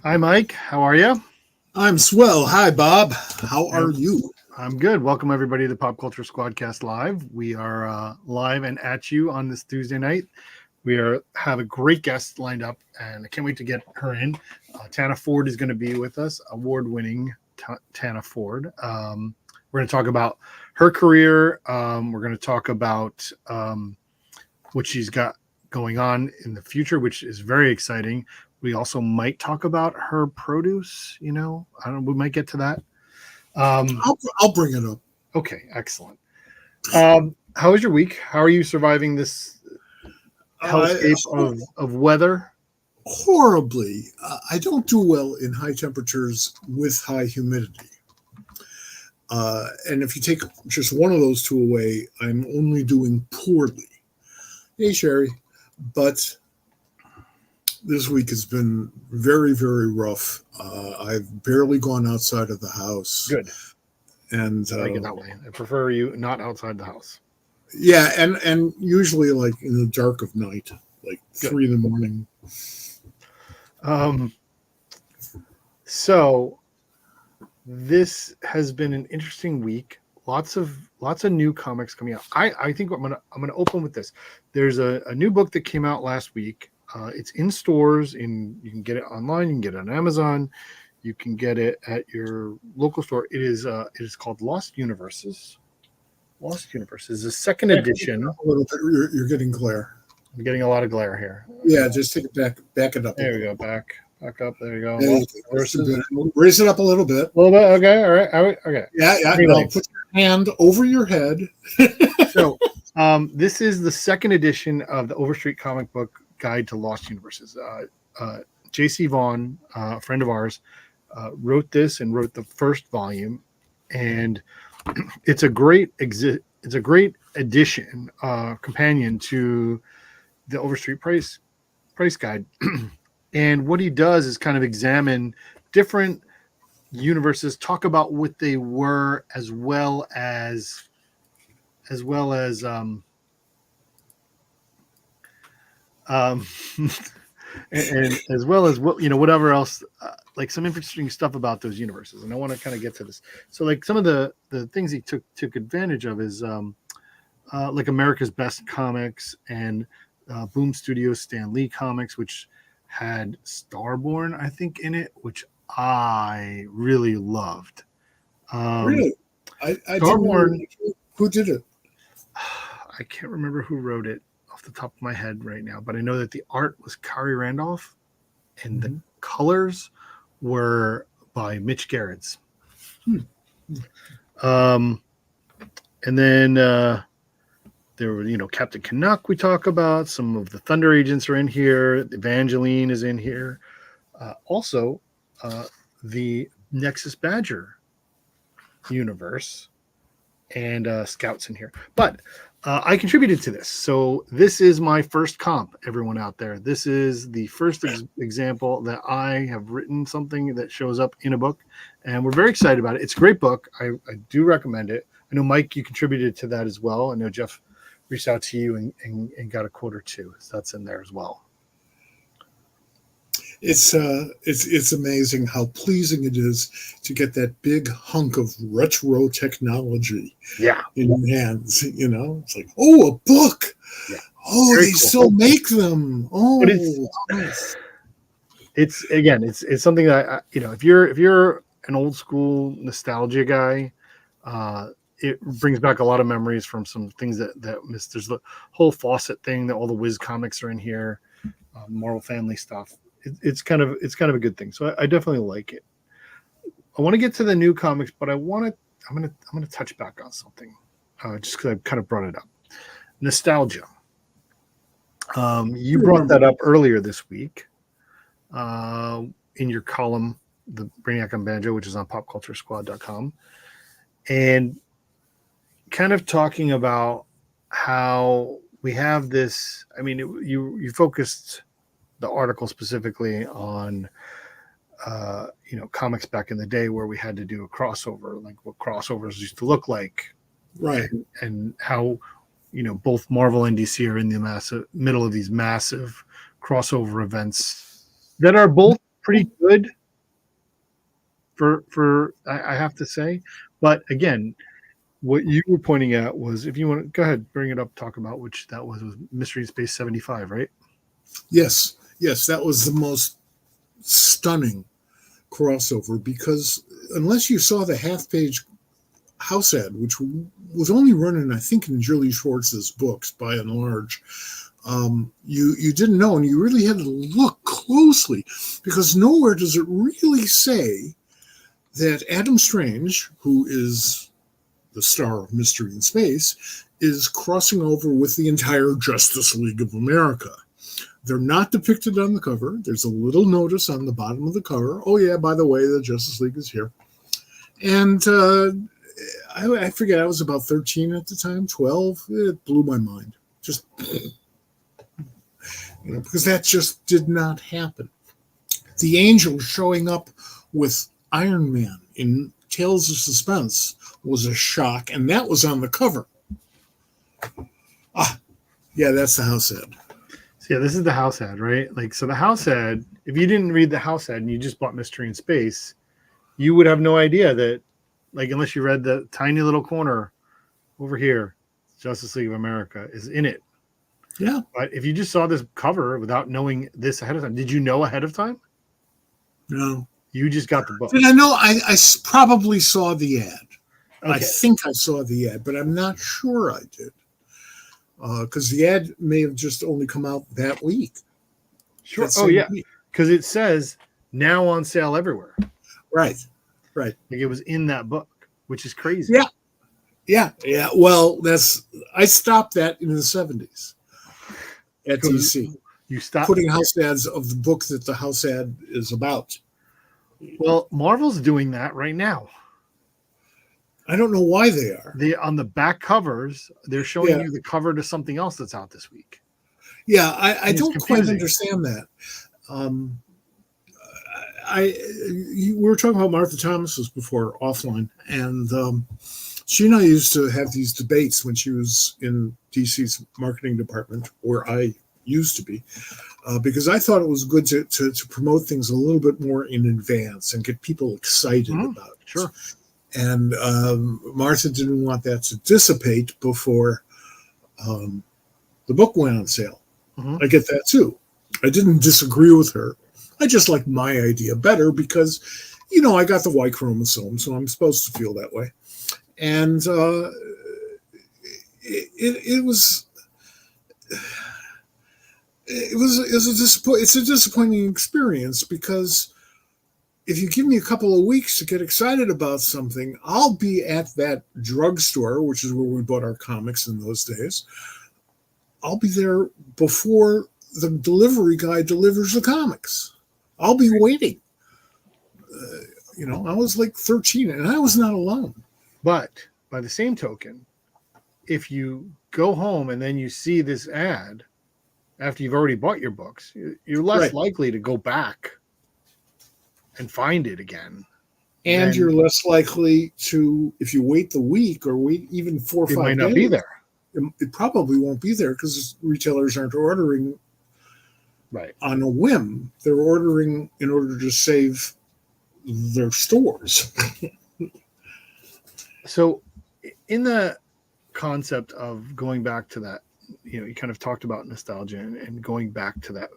Hi, Mike. How are you? I'm swell. Hi, Bob. How are you? I'm good. Welcome, everybody, to Pop Culture SquadCast Live. We are live and at you on this Tuesday night. Have a great guest lined up, and I can't wait to get her in. Tana Ford is going to be with us, award-winning Tana Ford. We're going to talk about her career. We're going to talk about what she's got going on in the future, which is very exciting. We also might talk about her produce. I don't know. We might get to that. I'll bring it up. Okay, excellent. How was your week? How are you surviving this hellscape of weather? Horribly. I don't do well in high temperatures with high humidity. And if you take just one of those two away, I'm only doing poorly. Hey, Sherry. But this week has been very, very rough. I've barely gone outside of the house. Good. And I like it that way. I prefer you not outside the house. Yeah, and usually like in the dark of night, like Good. 3 a.m. So this has been an interesting week. Lots of new comics coming out. I think I'm gonna open with this. There's a new book that came out last week. It's in stores. You can get it online. You can get it on Amazon. You can get it at your local store. It is called Lost Universes. Lost Universes, the second edition. A little bit. You're getting glare. I'm getting a lot of glare here. Yeah, just take it back it up. There we go. Back up. There you go. Raise it up a little bit. A little bit. Okay. All right. Okay. Yeah. Now put your hand over your head. So, this is the second edition of the Overstreet Comic Book Guide to Lost Universes. J.C. Vaughn, a friend of ours, wrote this and wrote the first volume, and it's a great addition, companion to the Overstreet Price Guide. And what he does is kind of examine different universes, talk about what they were, as well as and as well as whatever else, like some interesting stuff about those universes. And I want to kind of get to this. So like some of the things he took advantage of is like America's Best Comics and Boom Studios Stan Lee Comics, which had Starborn, I think, in it, which I really loved. Really? I Starborn. Who did it? I can't remember who wrote it off the top of my head right now, but I know that the art was Kari Randolph and the colors were by Mitch Gerrits. And then there were, Captain Canuck we talk about. Some of the Thunder Agents are in here. Evangeline is in here. Also, the Nexus Badger universe and Scouts in here. But I contributed to this. So this is my first comp, everyone out there. This is the first example that I have written something that shows up in a book, and we're very excited about it. It's a great book. I do recommend it. I know, Mike, you contributed to that as well. I know Jeff reached out to you and got a quote or two. So that's in there as well. It's amazing how pleasing it is to get that big hunk of retro technology in your hands. It's like, oh, a book. Yeah. Oh, very they cool. Still make them. Oh, it's something that if you're an old school nostalgia guy, it brings back a lot of memories from some things that missed. There's the whole Fawcett thing, that all the Wiz comics are in here, Marvel Family stuff. It's kind of a good thing. So I definitely like it. I want to get to the new comics, but I'm gonna touch back on something, just because I kind of brought it up. Nostalgia. You brought that up earlier this week, in your column, the Brainiac on Banjo, which is on popculturesquad.com, and kind of talking about how we have this. I mean, you focused the article specifically on comics back in the day where we had to do a crossover, like what crossovers used to look like, right? And how both Marvel and DC are in the middle of these massive crossover events that are both pretty good for I have to say. But again, what you were pointing out was, if you want to go ahead, bring it up, talk about which that was Mystery in Space 75, right? Yes, yes, that was the most stunning crossover because unless you saw the half-page house ad, which was only running, I think, in Julie Schwartz's books by and large, you didn't know, and you really had to look closely because nowhere does it really say that Adam Strange, who is the star of Mystery in Space, is crossing over with the entire Justice League of America. They're not depicted on the cover. There's a little notice on the bottom of the cover. Oh, yeah, by the way, the Justice League is here. And I forget, I was about 13 at the time, 12. It blew my mind. Just, because that just did not happen. The Angel showing up with Iron Man in Tales of Suspense was a shock, and that was on the cover. Yeah, that's the house ad. So yeah, this is the house ad, right? Like, so the house ad, if you didn't read the house ad and you just bought Mystery in Space, you would have no idea that, like, unless you read the tiny little corner over here, Justice League of America is in it. Yeah. But if you just saw this cover without knowing this ahead of time, did you know ahead of time? No. You just got the book. Did I know? I probably saw the ad. Okay. I think I saw the ad, but I'm not sure I did. Because the ad may have just only come out that week. Sure. Oh, yeah. Because it says now on sale everywhere. Right. Right. Like it was in that book, which is crazy. Yeah. Yeah. Yeah. Well, I stopped that in the 70s at DC. You stopped putting house ads of the book that the house ad is about. Well, Marvel's doing that right now. I don't know why they are. On the back covers, they're showing you the cover to something else that's out this week. Yeah, I don't quite understand that. We were talking about Martha Thomas's before offline, and she and I used to have these debates when she was in DC's marketing department, where I used to be, because I thought it was good to promote things a little bit more in advance and get people excited about it. Sure. And Martha didn't want that to dissipate before the book went on sale. Mm-hmm. I get that too. I didn't disagree with her. I just like my idea better because, I got the Y chromosome, so I'm supposed to feel that way. And it's a disappointing experience because if you give me a couple of weeks to get excited about something, I'll be at that drugstore, which is where we bought our comics in those days. I'll be there before the delivery guy delivers the comics. I'll be waiting. I was like 13 and I was not alone. But by the same token, if you go home and then you see this ad after you've already bought your books, you're less likely to go back and find it again. And you're less likely to, if you wait the week or wait even 4 or 5 days. It might not be there. It probably won't be there because retailers aren't ordering on a whim. They're ordering in order to save their stores. So in the concept of going back to that, you kind of talked about nostalgia and going back to that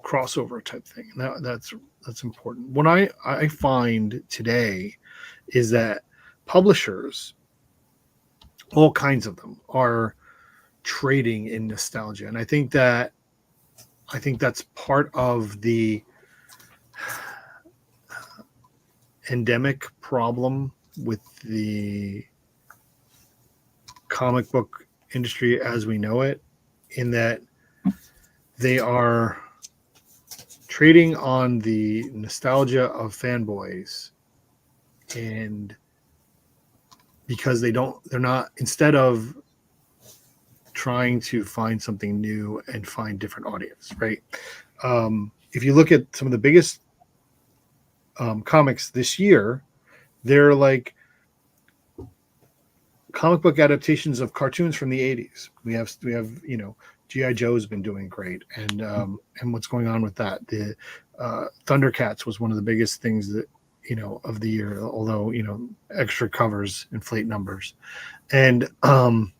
crossover type thing. That's important. What I find today is that publishers, all kinds of them, are trading in nostalgia. And I think that's part of the endemic problem with the comic book industry as we know it, in that they are trading on the nostalgia of fanboys, and because they're not, instead of trying to find something new and find different audience, right? If you look at some of the biggest comics this year, they're like comic book adaptations of cartoons from the 80s. We have G.I. Joe's been doing great, and what's going on with that? The Thundercats was one of the biggest things that, of the year, although, extra covers inflate numbers. And I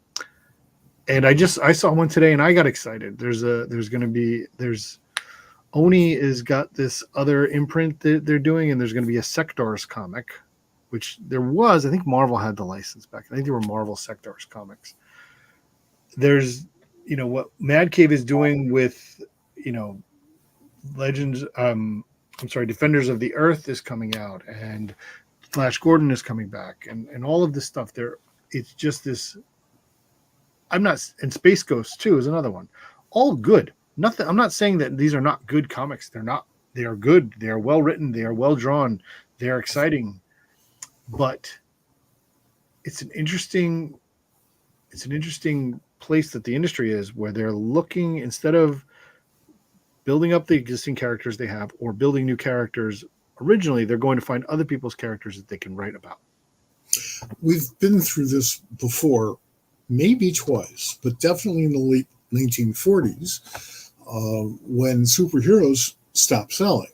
saw one today and I got excited. There's Oni has got this other imprint that they're doing, and there's going to be a Sectors comic, which I think Marvel had the license back. I think they were Marvel Sectors comics. There's, what Mad Cave is doing with, Legends, Defenders of the Earth is coming out, and Flash Gordon is coming back, and all of this stuff there. It's just this. And Space Ghost too is another one. All good. Nothing. I'm not saying that these are not good comics. They're not. They are good. They are well written. They are well drawn. They are exciting. But it's an interesting place that the industry is, where they're looking, instead of building up the existing characters they have or building new characters originally, they're going to find other people's characters that they can write about. We've been through this before, maybe twice, but definitely in the late 1940s, when superheroes stopped selling.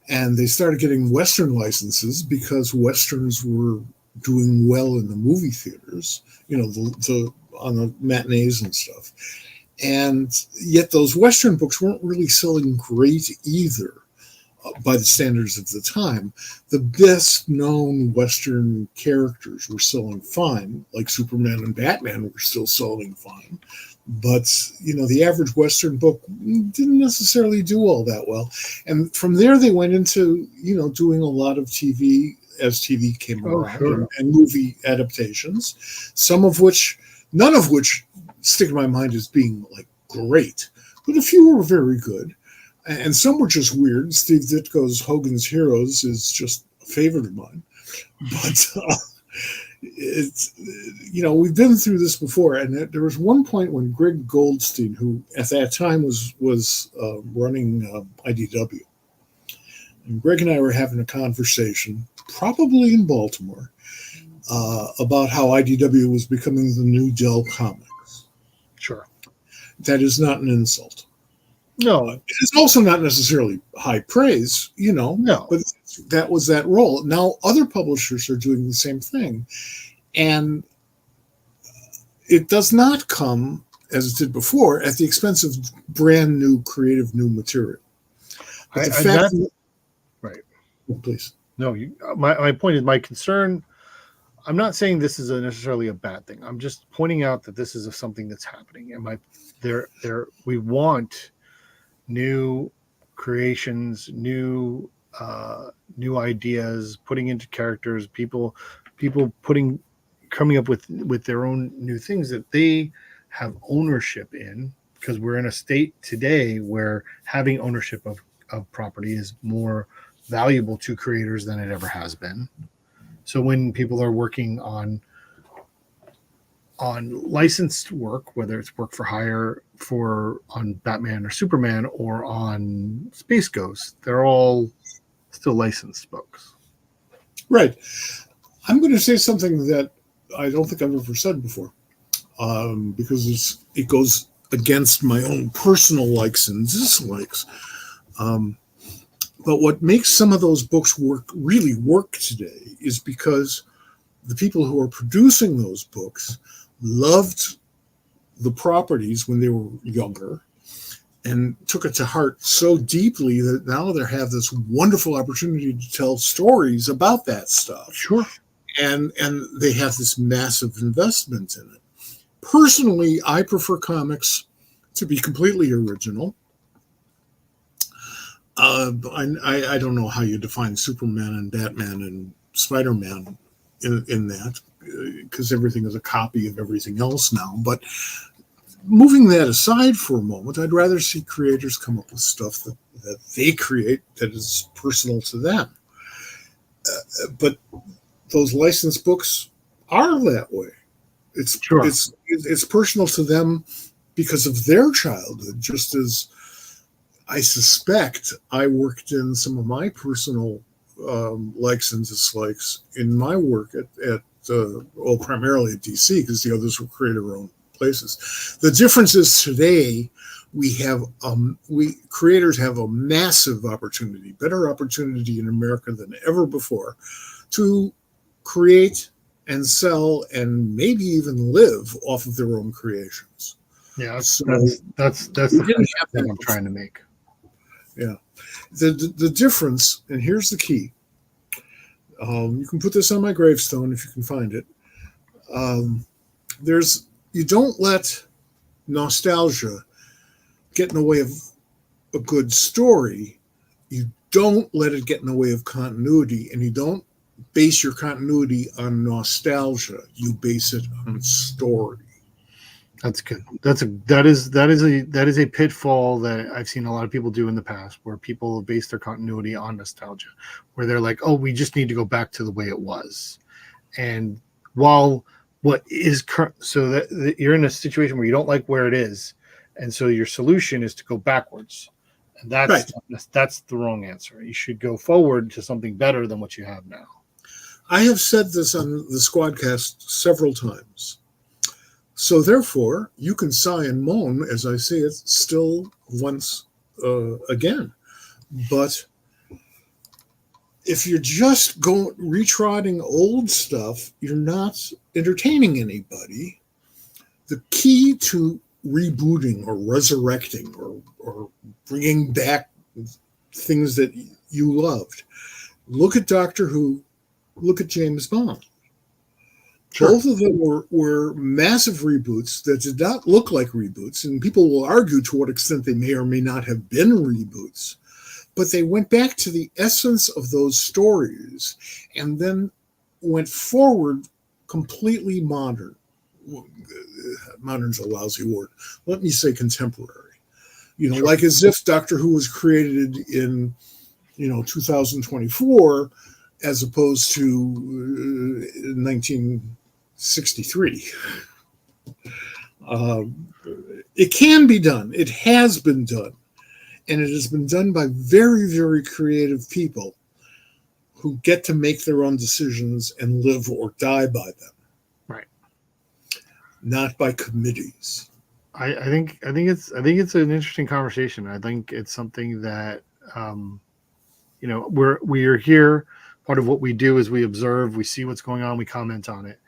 And they started getting Western licenses because Westerns were doing well in the movie theaters, on the matinees and stuff. And yet those Western books weren't really selling great either, by the standards of the time. The best known Western characters were selling fine, like Superman and Batman were still selling fine. But, the average Western book didn't necessarily do all that well. And from there, they went into, doing a lot of TV as TV came around, sure. and movie adaptations, none of which stick in my mind as being like great, but a few were very good. And some were just weird. Steve Ditko's Hogan's Heroes is just a favorite of mine. But it's, we've been through this before. And there was one point when Greg Goldstein, who at that time was running IDW, and Greg and I were having a conversation, probably in Baltimore, about how IDW was becoming the new Dell Comics. Sure. That is not an insult. No. It's also not necessarily high praise, No. But that was that role. Now other publishers are doing the same thing. And it does not come, as it did before, at the expense of brand new, creative new material. But the fact that, right. Oh, please. No, my point is, my concern, I'm not saying this is necessarily a bad thing. I'm just pointing out that this is something that's happening. And we want new creations, new ideas, putting into characters, people coming up with their own new things that they have ownership in, because we're in a state today where having ownership of property is more valuable to creators than it ever has been. So when people are working on licensed work, whether it's work for hire on Batman or Superman or on Space Ghost, they're all still licensed books. Right. I'm going to say something that I don't think I've ever said before, because it goes against my own personal likes and dislikes. But what makes some of those books really work today is because the people who are producing those books loved the properties when they were younger and took it to heart so deeply that now they have this wonderful opportunity to tell stories about that stuff. Sure. And they have this massive investment in it. Personally, I prefer comics to be completely original. I don't know how you define Superman and Batman and Spider-Man in that, because everything is a copy of everything else now. But moving that aside for a moment, I'd rather see creators come up with stuff that they create that is personal to them. But those licensed books are that way. It's personal to them because of their childhood, just as I suspect I worked in some of my personal likes and dislikes in my work at primarily at DC, because the others were creator-owned places. The difference is today we creators have a massive opportunity, better opportunity in America than ever before, to create and sell and maybe even live off of their own creations. Yeah, So that's we the didn't have thing that I'm trying to make. Yeah. The difference, and here's the key. You can put this on my gravestone if you can find it. You don't let nostalgia get in the way of a good story. You don't let it get in the way of continuity, and you don't base your continuity on nostalgia. You base it on story. That's good. That is a pitfall that I've seen a lot of people do in the past, where people base their continuity on nostalgia, where they're like, "Oh, we just need to go back to the way it was." And while what is current, so that you're in a situation where you don't like where it is, and so your solution is to go backwards, and Right. that's the wrong answer. You should go forward to something better than what you have now. I have said this on the SquadCast several times. So therefore, you can sigh and moan, as I say it still once again. But if you're just going retreading old stuff, you're not entertaining anybody. The key to rebooting or resurrecting or bringing back things that you loved. Look at Doctor Who. Look at James Bond. Sure. Both of them were massive reboots that did not look like reboots, and people will argue to what extent they may or may not have been reboots, but they went back to the essence of those stories and then went forward completely modern. Modern's a lousy word. Let me say contemporary. Sure. Like as if Doctor Who was created in 2024 as opposed to 1963. It can be done. It has been done. And it has been done by very, very creative people who get to make their own decisions and live or die by them. Right. Not by committees. I think it's an interesting conversation. I think it's something that we are here. Part of what we do is we observe, we see what's going on, we comment on it,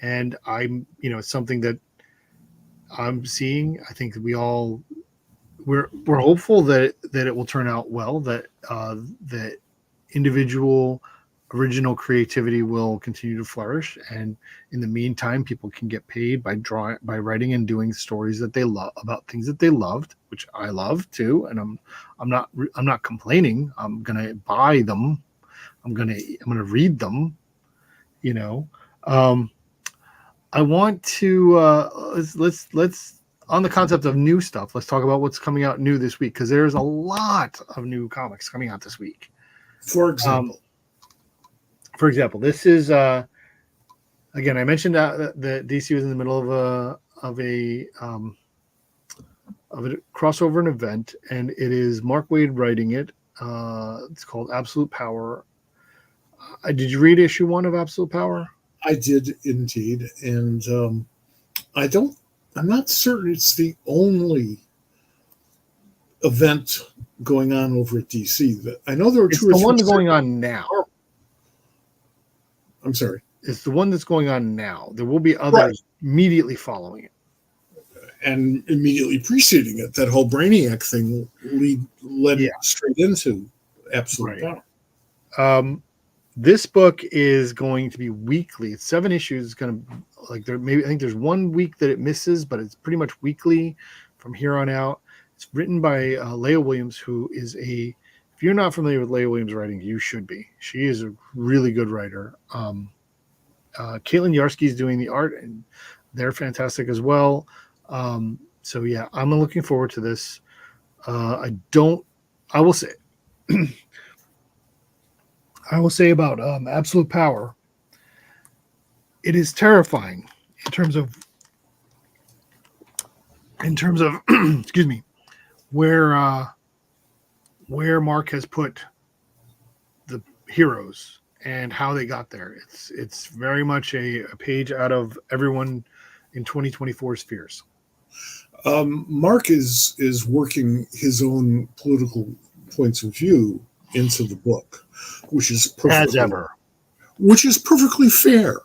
and it's something that I'm seeing. I think we're hopeful that it will turn out well. That individual original creativity will continue to flourish, and in the meantime people can get paid by writing and doing stories that they love about things that they loved, which I love too, and I'm not complaining. I'm gonna buy them. I'm gonna read them. I want to let's on the concept of new stuff. Let's talk about what's coming out new this week, because there's a lot of new comics coming out this week. For example, this is again. I mentioned that DC was in the middle of a crossover and event, and it is Mark Waid writing it. It's called Absolute Power. Did you read issue 1 of Absolute Power? I did indeed, and I'm not certain it's the only event going on over at DC. I know there are It's two or the three. one going on now. I'm sorry. It's the one that's going on now. There will be others immediately following it. And immediately preceding it, that whole Brainiac thing led straight into Absolute Power. This book is going to be weekly. It's 7 issues. It's going to I think there's 1 week that it misses, but it's pretty much weekly from here on out. It's written by Leah Williams, who is if you're not familiar with Leah Williams' writing, you should be. She is a really good writer. Caitlin Yarsky is doing the art, and they're fantastic as well. So yeah, I'm looking forward to this. I will say about Absolute Power, it is terrifying in terms of excuse me, where Mark has put the heroes and how they got there. It's very much a page out of everyone in 2024's fears. Mark is working his own political points of view into the book, which is As ever. fair.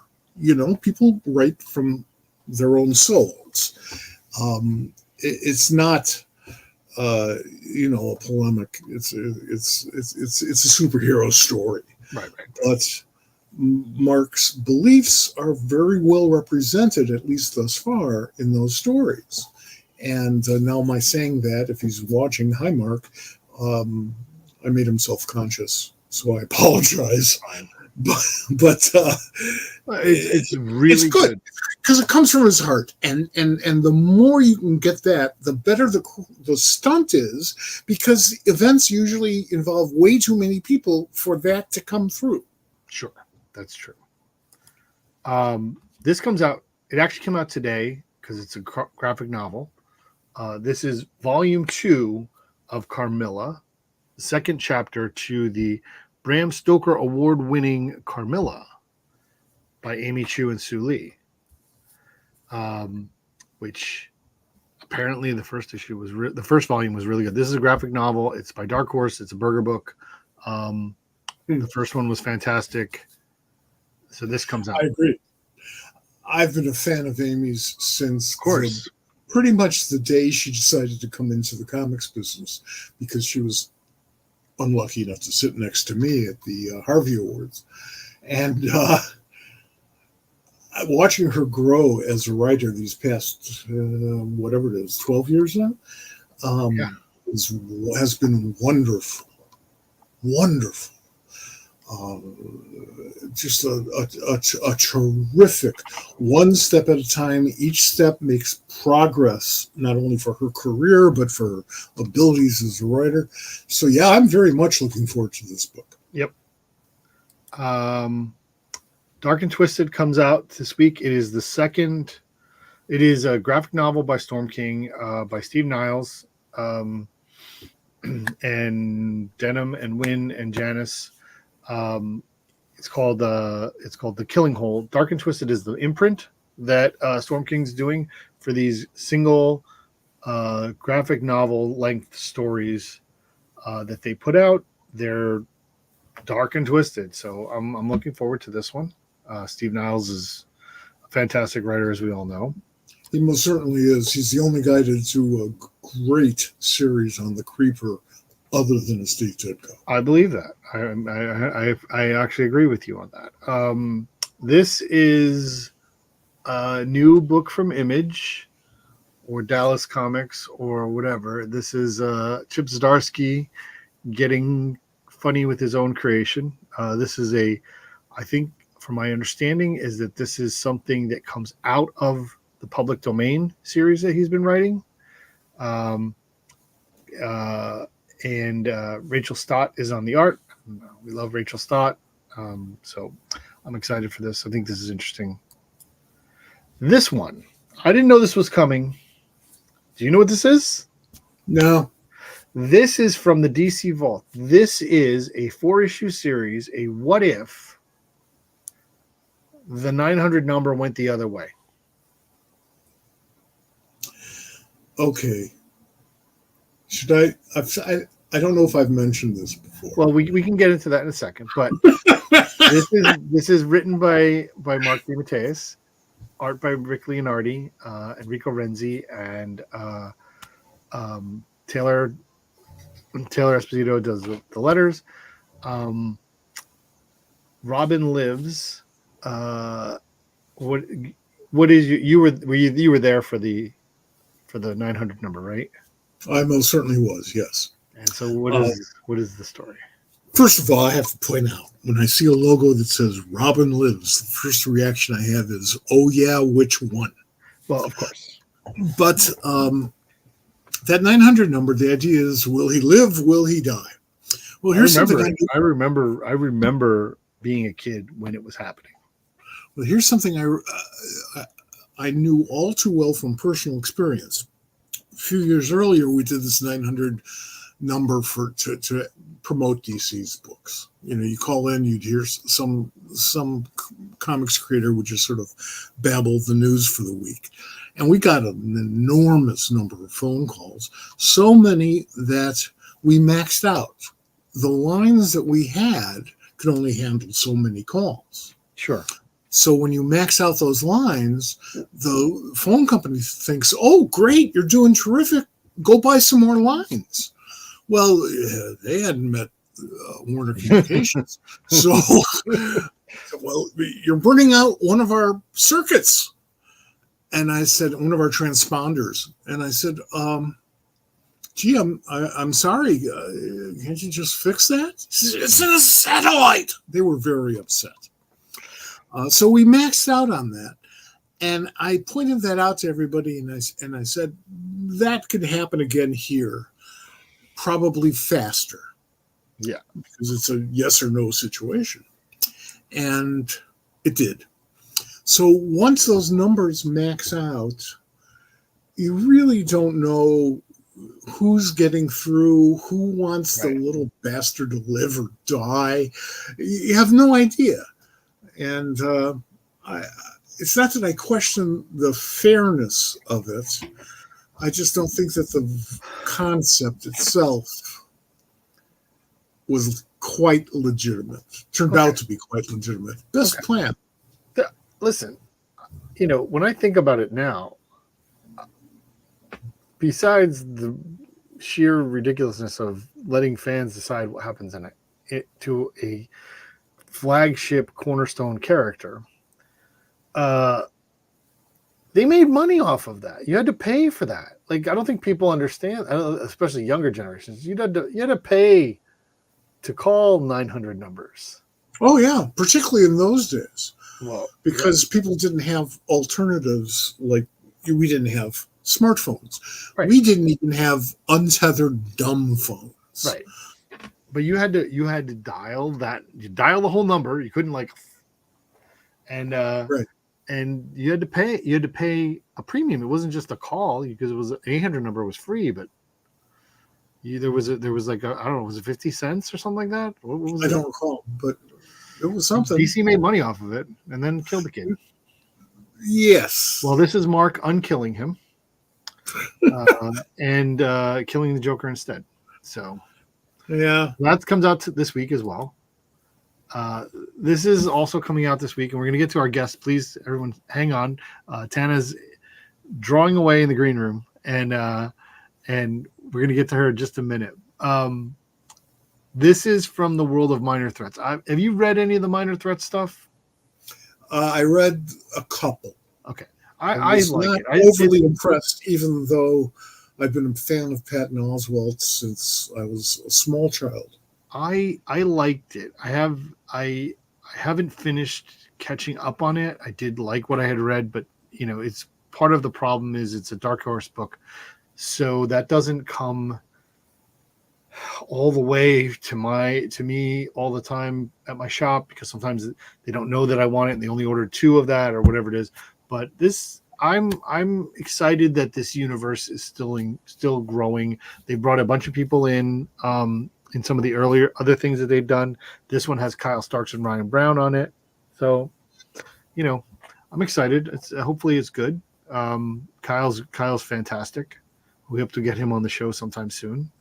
People write from their own souls. It's not, a polemic. It's a superhero story. Right. But Mark's beliefs are very well represented, at least thus far, in those stories. And now my saying that, if he's watching, hi, Mark, I made him self-conscious, so I apologize. But it's really good because it comes from his heart, and the more you can get that, the better the stunt is, because events usually involve way too many people for that to come through. Sure, that's true. This comes out. It actually came out today because it's a graphic novel. This is volume 2 of Carmilla, the second chapter to the Bram Stoker award-winning Carmilla by Amy Chu and Sue Lee, which apparently the first issue was the first volume was really good. This is a graphic novel. It's by Dark Horse. It's a Burger book. The first one was fantastic. So this comes out. I agree. I've been a fan of Amy's since, of course, pretty much the day she decided to come into the comics business, because she was unlucky enough to sit next to me at the Harvey Awards. And watching her grow as a writer these past, whatever it is, 12 years now, has been wonderful. Wonderful. Just a terrific, one step at a time. Each step makes progress, not only for her career, but for her abilities as a writer. So, yeah, I'm very much looking forward to this book. Yep. Dark and Twisted comes out this week. It is it is a graphic novel by Storm King, by Steve Niles, and Denham and Wynn and Janice. It's called The Killing Hole. Dark and Twisted is the imprint that Storm King's doing for these single graphic novel length stories that they put out. They're dark and twisted, so I'm looking forward to this one. Steve Niles is a fantastic writer, as we all know. He most certainly is. He's the only guy to do a great series on the Creeper other than a Steve Ditko. I believe that. I actually agree with you on that. This is a new book from Image or Dallas Comics or whatever. This is Chip Zdarsky getting funny with his own creation. This is I think, from my understanding, is that this is something that comes out of the Public Domain series that he's been writing. And Rachel Stott is on the art. We love Rachel Stott. So I'm excited for this. I think this is interesting. This one, I didn't know this was coming. Do you know what this is? No. This is from the DC Vault. This is a 4-issue series, a what if the 900 number went the other way. Okay. Should I don't know if I've mentioned this before. Well, we can get into that in a second, but this is written by Mark DeMatteis, art by Rick Leonardi, Enrico Renzi, and Taylor Esposito does the letters. Robin Lives. What is you were there for the 900 number, right? I most certainly was, yes. And so what is the story? First of all, I have to point out, when I see a logo that says Robin Lives, the first reaction I have is, oh yeah, which one? Well, of course. But that 900 number, the idea is, will he live? Will he die? Well, here's something I remember being a kid when it was happening. Well, here's something I knew all too well from personal experience. A few years earlier, we did this 900 number to promote DC's books. You call in, you'd hear some comics creator would just sort of babble the news for the week. And we got an enormous number of phone calls, so many that we maxed out. The lines that we had could only handle so many calls. Sure. So when you max out those lines, the phone company thinks, oh, great, you're doing terrific. Go buy some more lines. Well, they hadn't met Warner Communications. So, well, you're burning out one of our circuits. And I said, one of our transponders. And I said, gee, I'm sorry. Can't you just fix that? It's in a satellite. They were very upset. So we maxed out on that. And I pointed that out to everybody. And I said, that could happen again here, probably faster. Yeah. Because it's a yes or no situation. And it did. So once those numbers max out, you really don't know who's getting through, who wants the little bastard to live or die. You have no idea. And it's not that I question the fairness of it. I just don't think that the concept itself was quite legitimate. Turned out to be quite legitimate. Best plan. Listen, when I think about it now, besides the sheer ridiculousness of letting fans decide what happens in it to a flagship cornerstone character, they made money off of that. You had to pay for that. Like, I don't think people understand, especially younger generations. You had to pay to call 900 numbers. Oh yeah, particularly in those days. Well, because people didn't have alternatives, like we didn't have smartphones. Right. We didn't even have untethered dumb phones. Right. But you had to dial that. You dial the whole number. You couldn't and you had to pay. You had to pay a premium. It wasn't just a call because it was an 800 number was free, but there was like I don't know, was it 50 cents or something like that? What was I don't recall, but it was something. DC made money off of it and then killed the kid. Yes. Well, this is Mark unkilling him and killing the Joker instead. So yeah, that comes out this week as well. This is also coming out this week, and we're going to get to our guest. Please, everyone, hang on. Tana's drawing away in the green room, and we're going to get to her in just a minute. This is from the world of Minor Threats. Have you read any of the Minor Threats stuff? I read a couple. Okay. I was like not it. overly impressed, even though I've been a fan of Patton Oswalt since I was a small child. I liked it. I haven't finished catching up on it. I did like what I had read, but it's part of the problem is it's a Dark Horse book, so that doesn't come all the way to me all the time at my shop, because sometimes they don't know that I want it and they only order 2 of that or whatever it is. But this, I'm excited that this universe is still growing. They brought a bunch of people in some of the earlier other things that they've done. This one has Kyle Starks and Ryan Brown on it, so I'm excited. Hopefully it's good. Kyle's fantastic. We hope to get him on the show sometime soon.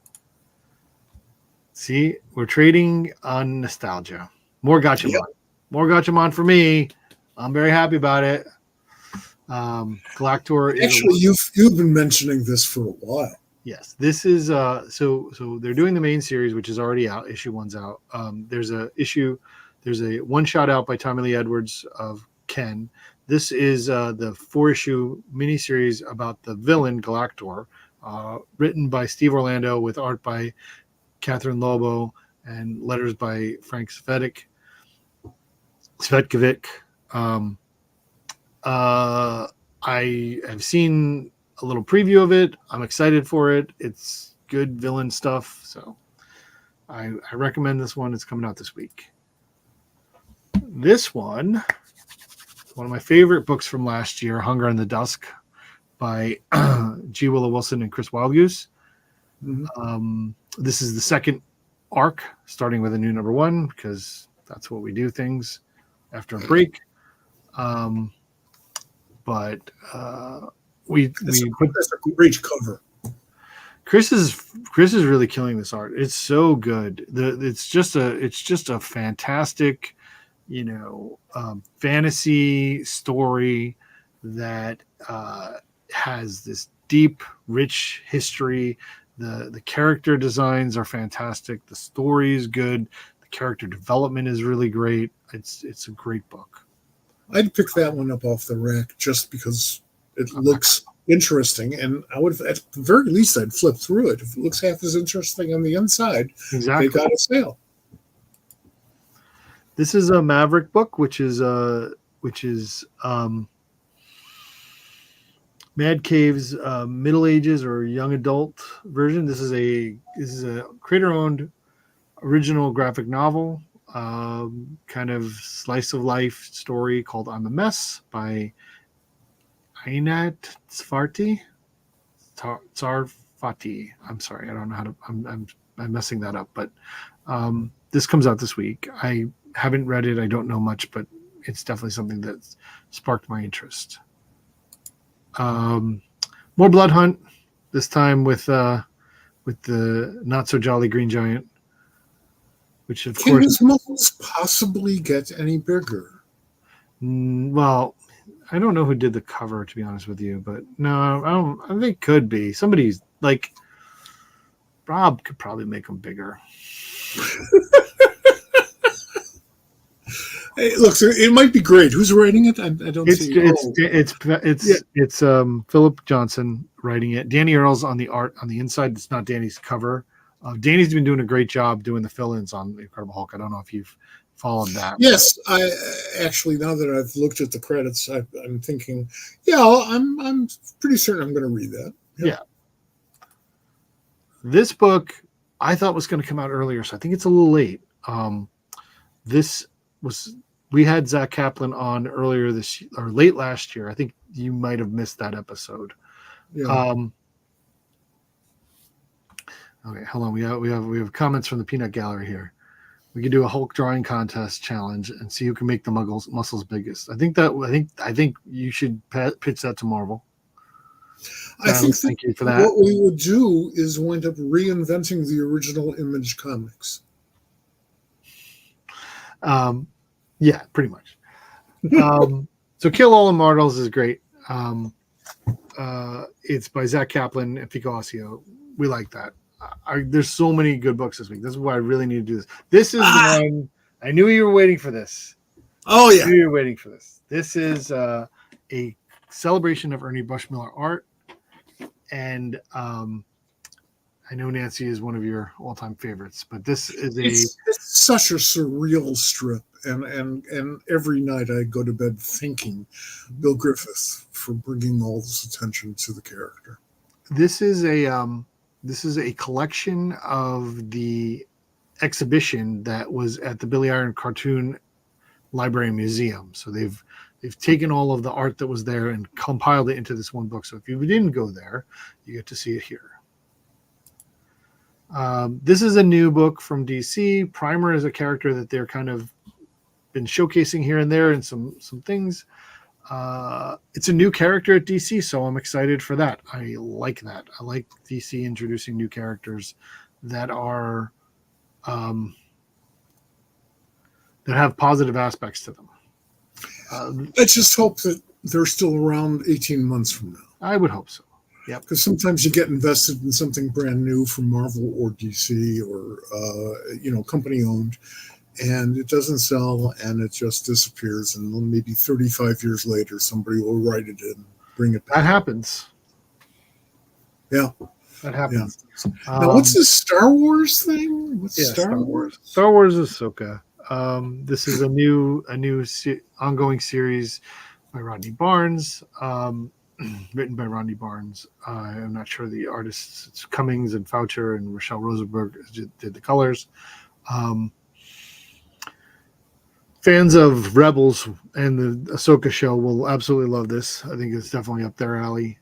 See, we're trading on nostalgia. More Gatchaman. Yep. More Gatchaman for me. I'm very happy about it. Galactor is actually you've been mentioning this for a while. Yes, this is so they're doing the main series, which is already out. Issue 1's out. There's a one-shot out by Tommy Lee Edwards of Ken. This is the 4-issue miniseries about the villain Galactor, written by Steve Orlando with art by Catherine Lobo and letters by Frank Svetkovic. I have seen a little preview of it. I'm excited for it. It's good villain stuff, so I recommend this one. It's coming out this week. This one of my favorite books from last year, Hunger in the Dusk by G. Willow Wilson and Chris Wildgoose. Mhm. This is the second arc, starting with a new number one, because that's what we do things after a break. But we put That's a great cover. Chris is really killing this art. It's so good. It's just a fantastic, fantasy story that has this deep, rich history. The character designs are fantastic. The story is good. The character development is really great. It's a great book. I'd pick that one up off the rack just because it looks interesting, and I would, at the very least, I'd flip through it. If it looks half as interesting on the inside, Exactly. they got a sale. This is a Maverick book, which is Mad Cave's Middle Ages or Young Adult version. This is a creator-owned original graphic novel, kind of slice of life story called "I'm a Mess" by Ainat Tsarfati. I'm sorry, I don't know how to. I'm messing that up, but this comes out this week. I haven't read it. I don't know much, but it's definitely something that sparked my interest. More Blood Hunt, this time with the not so jolly Green Giant, which of Can course. his muscles possibly get any bigger? Well, I don't know who did the cover, to be honest with you, but no, I don't. I think it could be somebody's like Rob could probably make them bigger. Hey, look, it might be great. Who's writing it? I don't see. It's Philip Johnson writing it. Danny Earls on the art on the inside. It's not Danny's cover. Danny's been doing a great job doing the fill-ins on the Incredible Hulk. I don't know if you've followed that. Yes, I actually, now that I've looked at the credits, I'm thinking, yeah, I'm pretty certain I'm going to read that. Yeah. This book I thought was going to come out earlier, so I think it's a little late. We had Zach Kaplan on earlier this or late last year. I think you might have missed that episode. Yeah. Okay, hold on. We have comments from the Peanut Gallery here. We could do a Hulk drawing contest challenge and see who can make the muscles biggest. I think you should pitch that to Marvel. I think thank you for that. What we would do is wind up reinventing the original Image comics. Yeah, pretty much. So Kill All Immortals is great. It's by Zach Kaplan and Fico Ossio. We like that. There's so many good books this week. This is why I really need to do this. This is the one. I knew you were waiting for this. Oh, yeah. I knew you were waiting for this. This is a celebration of Ernie Bushmiller art. And I know Nancy is one of your all-time favorites, but this is it's such a surreal strip. And every night I go to bed thanking Bill Griffith for bringing all this attention to the character. This is a collection of the exhibition that was at the Billy Iron Cartoon Library and Museum. So they've taken all of the art that was there and compiled it into this one book. So if you didn't go there, you get to see it here. This is a new book from DC. Primer is a character that they're kind of been showcasing here and there and some things. It's a new character at DC, so I'm excited for that. I like that. I like DC introducing new characters that are that have positive aspects to them. Let's just hope that they're still around 18 months from now. I would hope so. Yeah, because sometimes you get invested in something brand new from Marvel or DC or company owned, and it doesn't sell and it just disappears, and then maybe 35 years later somebody will write it in, bring it back. That happens. Yeah, that happens. Yeah. Now, what's this Star Wars thing? What's Star Wars? Star Wars Ahsoka. This is a new ongoing series by Rodney Barnes, written by Rodney Barnes. I'm not sure the artists. It's Cummings and Foucher and Rochelle Rosenberg did the colors. Fans of Rebels and the Ahsoka show will absolutely love this. I think it's definitely up their alley.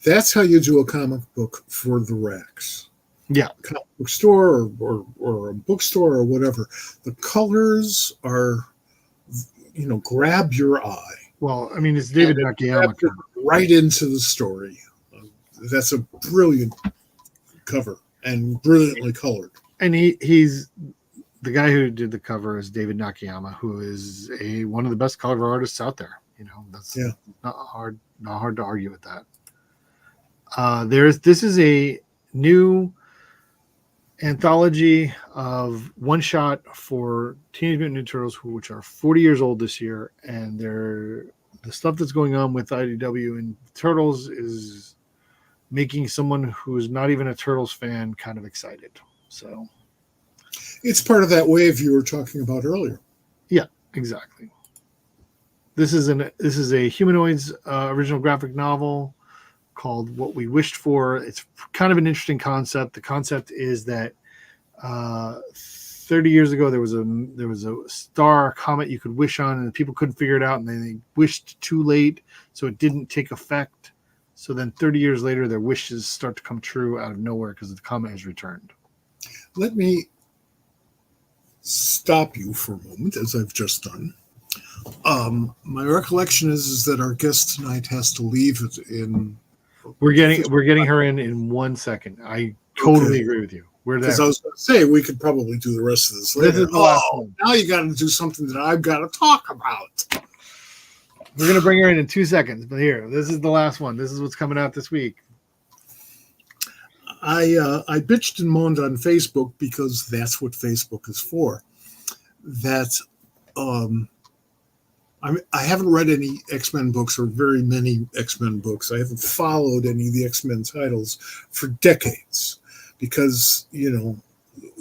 That's how you do a comic book for the racks. Yeah. Comic book store or a bookstore or whatever. The colors are, grab your eye. Well, I mean, it's David And it Nakayama. grabs you right into the story. That's a brilliant cover and brilliantly colored. And he's the guy who did the cover is David Nakayama, who is one of the best cover artists out there. That's not hard to argue with that. This is a new anthology of one shot for Teenage Mutant Ninja Turtles, which are 40 years old this year, and the stuff that's going on with IDW and Turtles is making someone who's not even a Turtles fan kind of excited. So it's part of that wave you were talking about earlier. Yeah, exactly. This is a Humanoids original graphic novel called What We Wished For. It's kind of an interesting concept. The concept is that 30 years ago there was a star comet you could wish on, and people couldn't figure it out, and they wished too late, so it didn't take effect. So then 30 years later, their wishes start to come true out of nowhere because the comet has returned. Let me stop you for a moment, as I've just done. My recollection is that our guest tonight has to leave in. We're getting her in 1 second. I totally agree with you. We're there. Because I was going to say we could probably do the rest of this later. This is the last one. Now you got to do something that I've got to talk about. We're going to bring her in 2 seconds, but here, this is the last one. This is what's coming out this week. I bitched and moaned on Facebook because that's what Facebook is for. That I haven't read any X-Men books or very many X-Men books. I haven't followed any of the X-Men titles for decades because,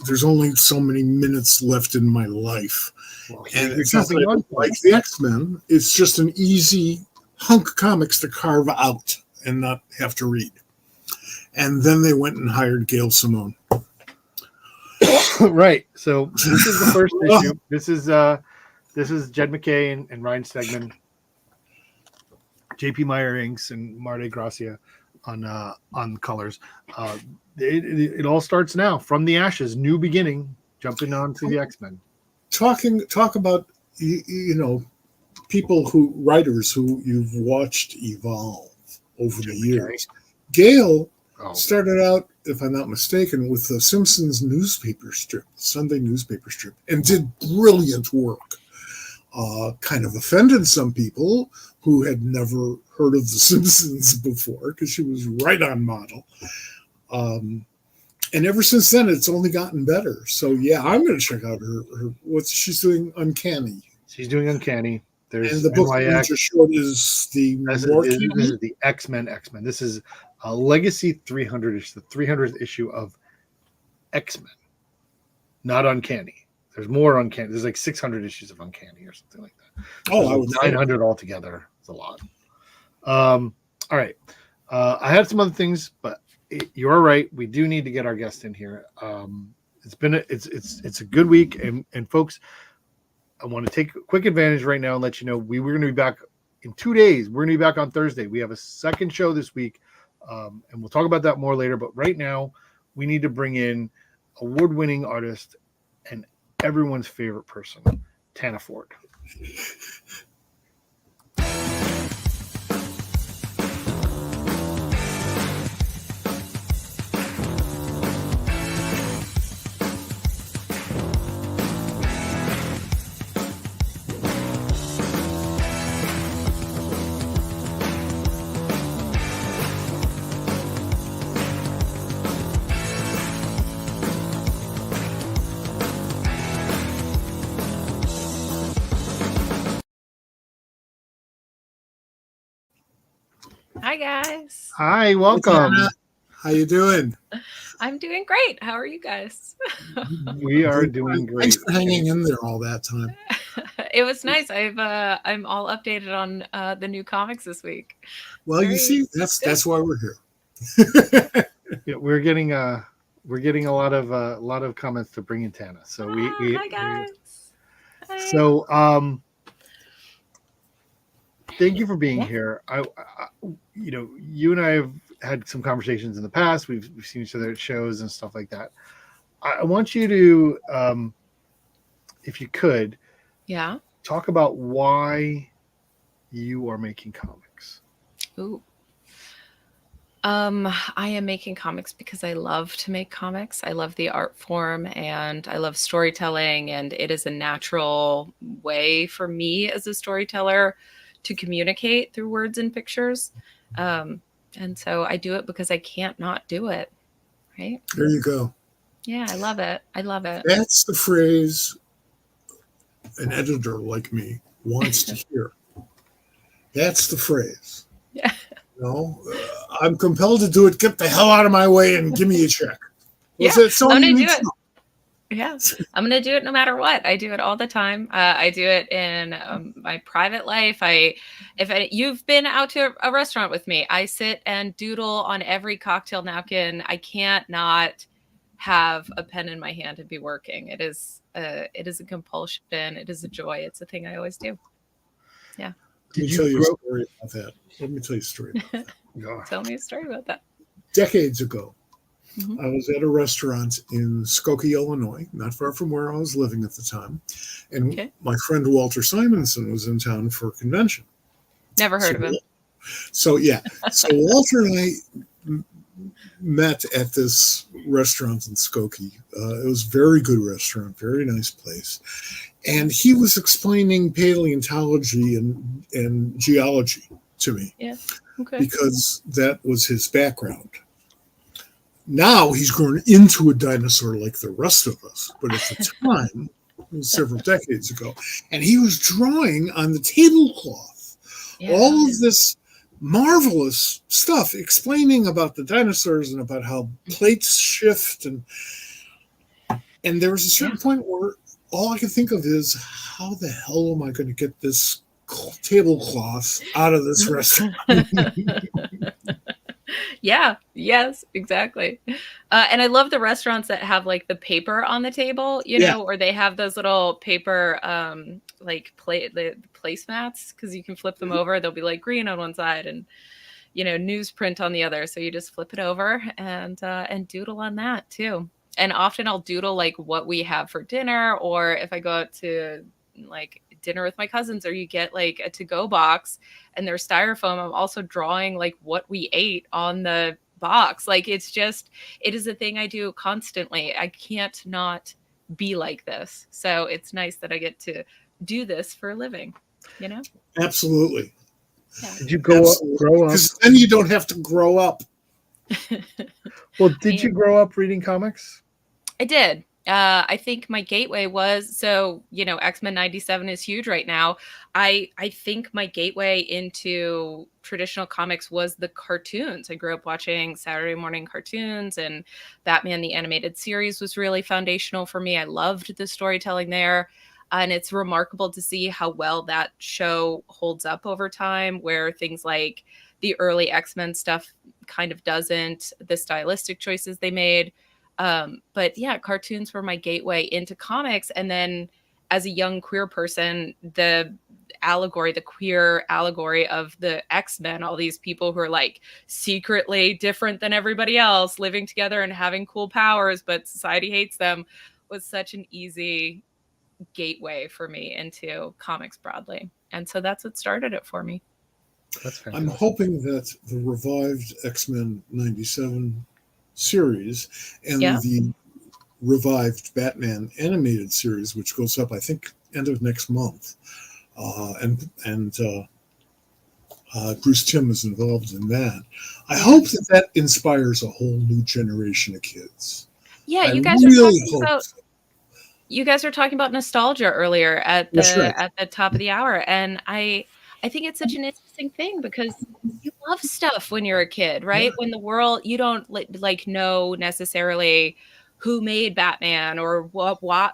there's only so many minutes left in my life. Well, and it's not like the X-Men. It's just an easy hunk of comics to carve out and not have to read. And then they went and hired Gail Simone. Right. So this is the first issue. This is Jed McKay and Ryan Stegman, JP Meyer inks, and Marte Gracia on colors. It all starts now from the ashes, new beginning, jumping on to the X-Men. Talk about writers who you've watched evolve over the years. Gail started out, if I'm not mistaken, with the Simpsons newspaper strip, Sunday newspaper strip, and did brilliant work. Kind of offended some people who had never heard of the Simpsons before because she was right on model. And ever since then, it's only gotten better. So yeah, I'm going to check out her. What she's doing, Uncanny. She's doing Uncanny. And the book we just showed is the this is the X-Men. This is a Legacy 300 issue, the 300th issue of X-Men, not Uncanny. There's more Uncanny. There's like 600 issues of Uncanny or something like that. I would 900 altogether. It's a lot. All right. I had some other things, but you're right. We do need to get our guest in here. It's a good week, and folks, I want to take quick advantage right now and let you know we're going to be back in 2 days. We're going to be back on Thursday. We have a second show this week, and we'll talk about that more later. But right now, we need to bring in award-winning artist and everyone's favorite person, Tana Ford. Hi guys. Hi, welcome. How you doing? I'm doing great. How are you guys? We are doing great. Thanks for hanging in there all that time. It was nice. I'm all updated on the new comics this week. Well, you see, that's why we're here. Yeah, we're getting a lot of comments to bring in Tana. So hi guys. So thank you for being here. You and I had some conversations in the past. We've seen each other at shows and stuff like that. I want you to, if you could, Yeah. talk about why you are making comics. Ooh. I am making comics because I love to make comics. I love the art form and I love storytelling, and it is a natural way for me as a storyteller to communicate through words and pictures. And so I do it because I can't not do it. Right? There you go. Yeah, I love it. I love it. That's the phrase an editor like me wants to hear. That's the phrase. Yeah. I'm compelled to do it. Get the hell out of my way and give me a check. Yeah, That's all I'm you gonna need do to it. know. Yeah, I'm gonna do it no matter what. I do it all the time. I do it in my private life. You've been out to a restaurant with me, I sit and doodle on every cocktail napkin. I can't not have a pen in my hand and be working. It is a compulsion. It is a joy. It's a thing I always do. Yeah. Let me tell you a story about that. Let me tell you a story about that. Tell me a story about that. Decades ago, I was at a restaurant in Skokie, Illinois, not far from where I was living at the time. And my friend Walter Simonson was in town for a convention. Never heard of him. So Walter and I met at this restaurant in Skokie. It was a very good restaurant, very nice place. And he was explaining paleontology and geology to me. Yeah. Okay. Because that was his background. Now he's grown into a dinosaur like the rest of us. But at the time, it was several decades ago, and he was drawing on the tablecloth all of this marvelous stuff, explaining about the dinosaurs and about how plates shift. And there was a certain point where all I could think of is, how the hell am I going to get this tablecloth out of this restaurant? Yeah. Yes, exactly. And I love the restaurants that have like the paper on the table, or they have those little paper placemats, because you can flip them over. They'll be like green on one side and newsprint on the other. So you just flip it over and doodle on that too. And often I'll doodle like what we have for dinner, or if I go out to like dinner with my cousins, or you get like a to-go box and there's styrofoam, I'm also drawing like what we ate on the box. Like it is a thing I do constantly. I can't not be like this. So it's nice that I get to do this for a living, Absolutely. Yeah. Did you grow up? Because then you don't have to grow up. Well, did you grow up reading comics? I did. I think my gateway was, X-Men 97 is huge right now. I think my gateway into traditional comics was the cartoons. I grew up watching Saturday morning cartoons, and Batman the Animated Series was really foundational for me. I loved the storytelling there. And it's remarkable to see how well that show holds up over time, where things like the early X-Men stuff kind of doesn't, the stylistic choices they made. But yeah, cartoons were my gateway into comics. And then as a young queer person, the queer allegory of the X-Men, all these people who are like secretly different than everybody else, living together and having cool powers, but society hates them, was such an easy gateway for me into comics broadly. And so that's what started it for me. I'm hoping that the revived X-Men 97 series and the revived Batman animated series, which goes up, I think, end of next month, and Bruce Timm is involved in that. I hope that inspires a whole new generation of kids. Yeah, you guys were talking about nostalgia earlier at the top of the hour, and I think it's such an interesting thing, because you love stuff when you're a kid, right? When the world, you don't know necessarily who made Batman or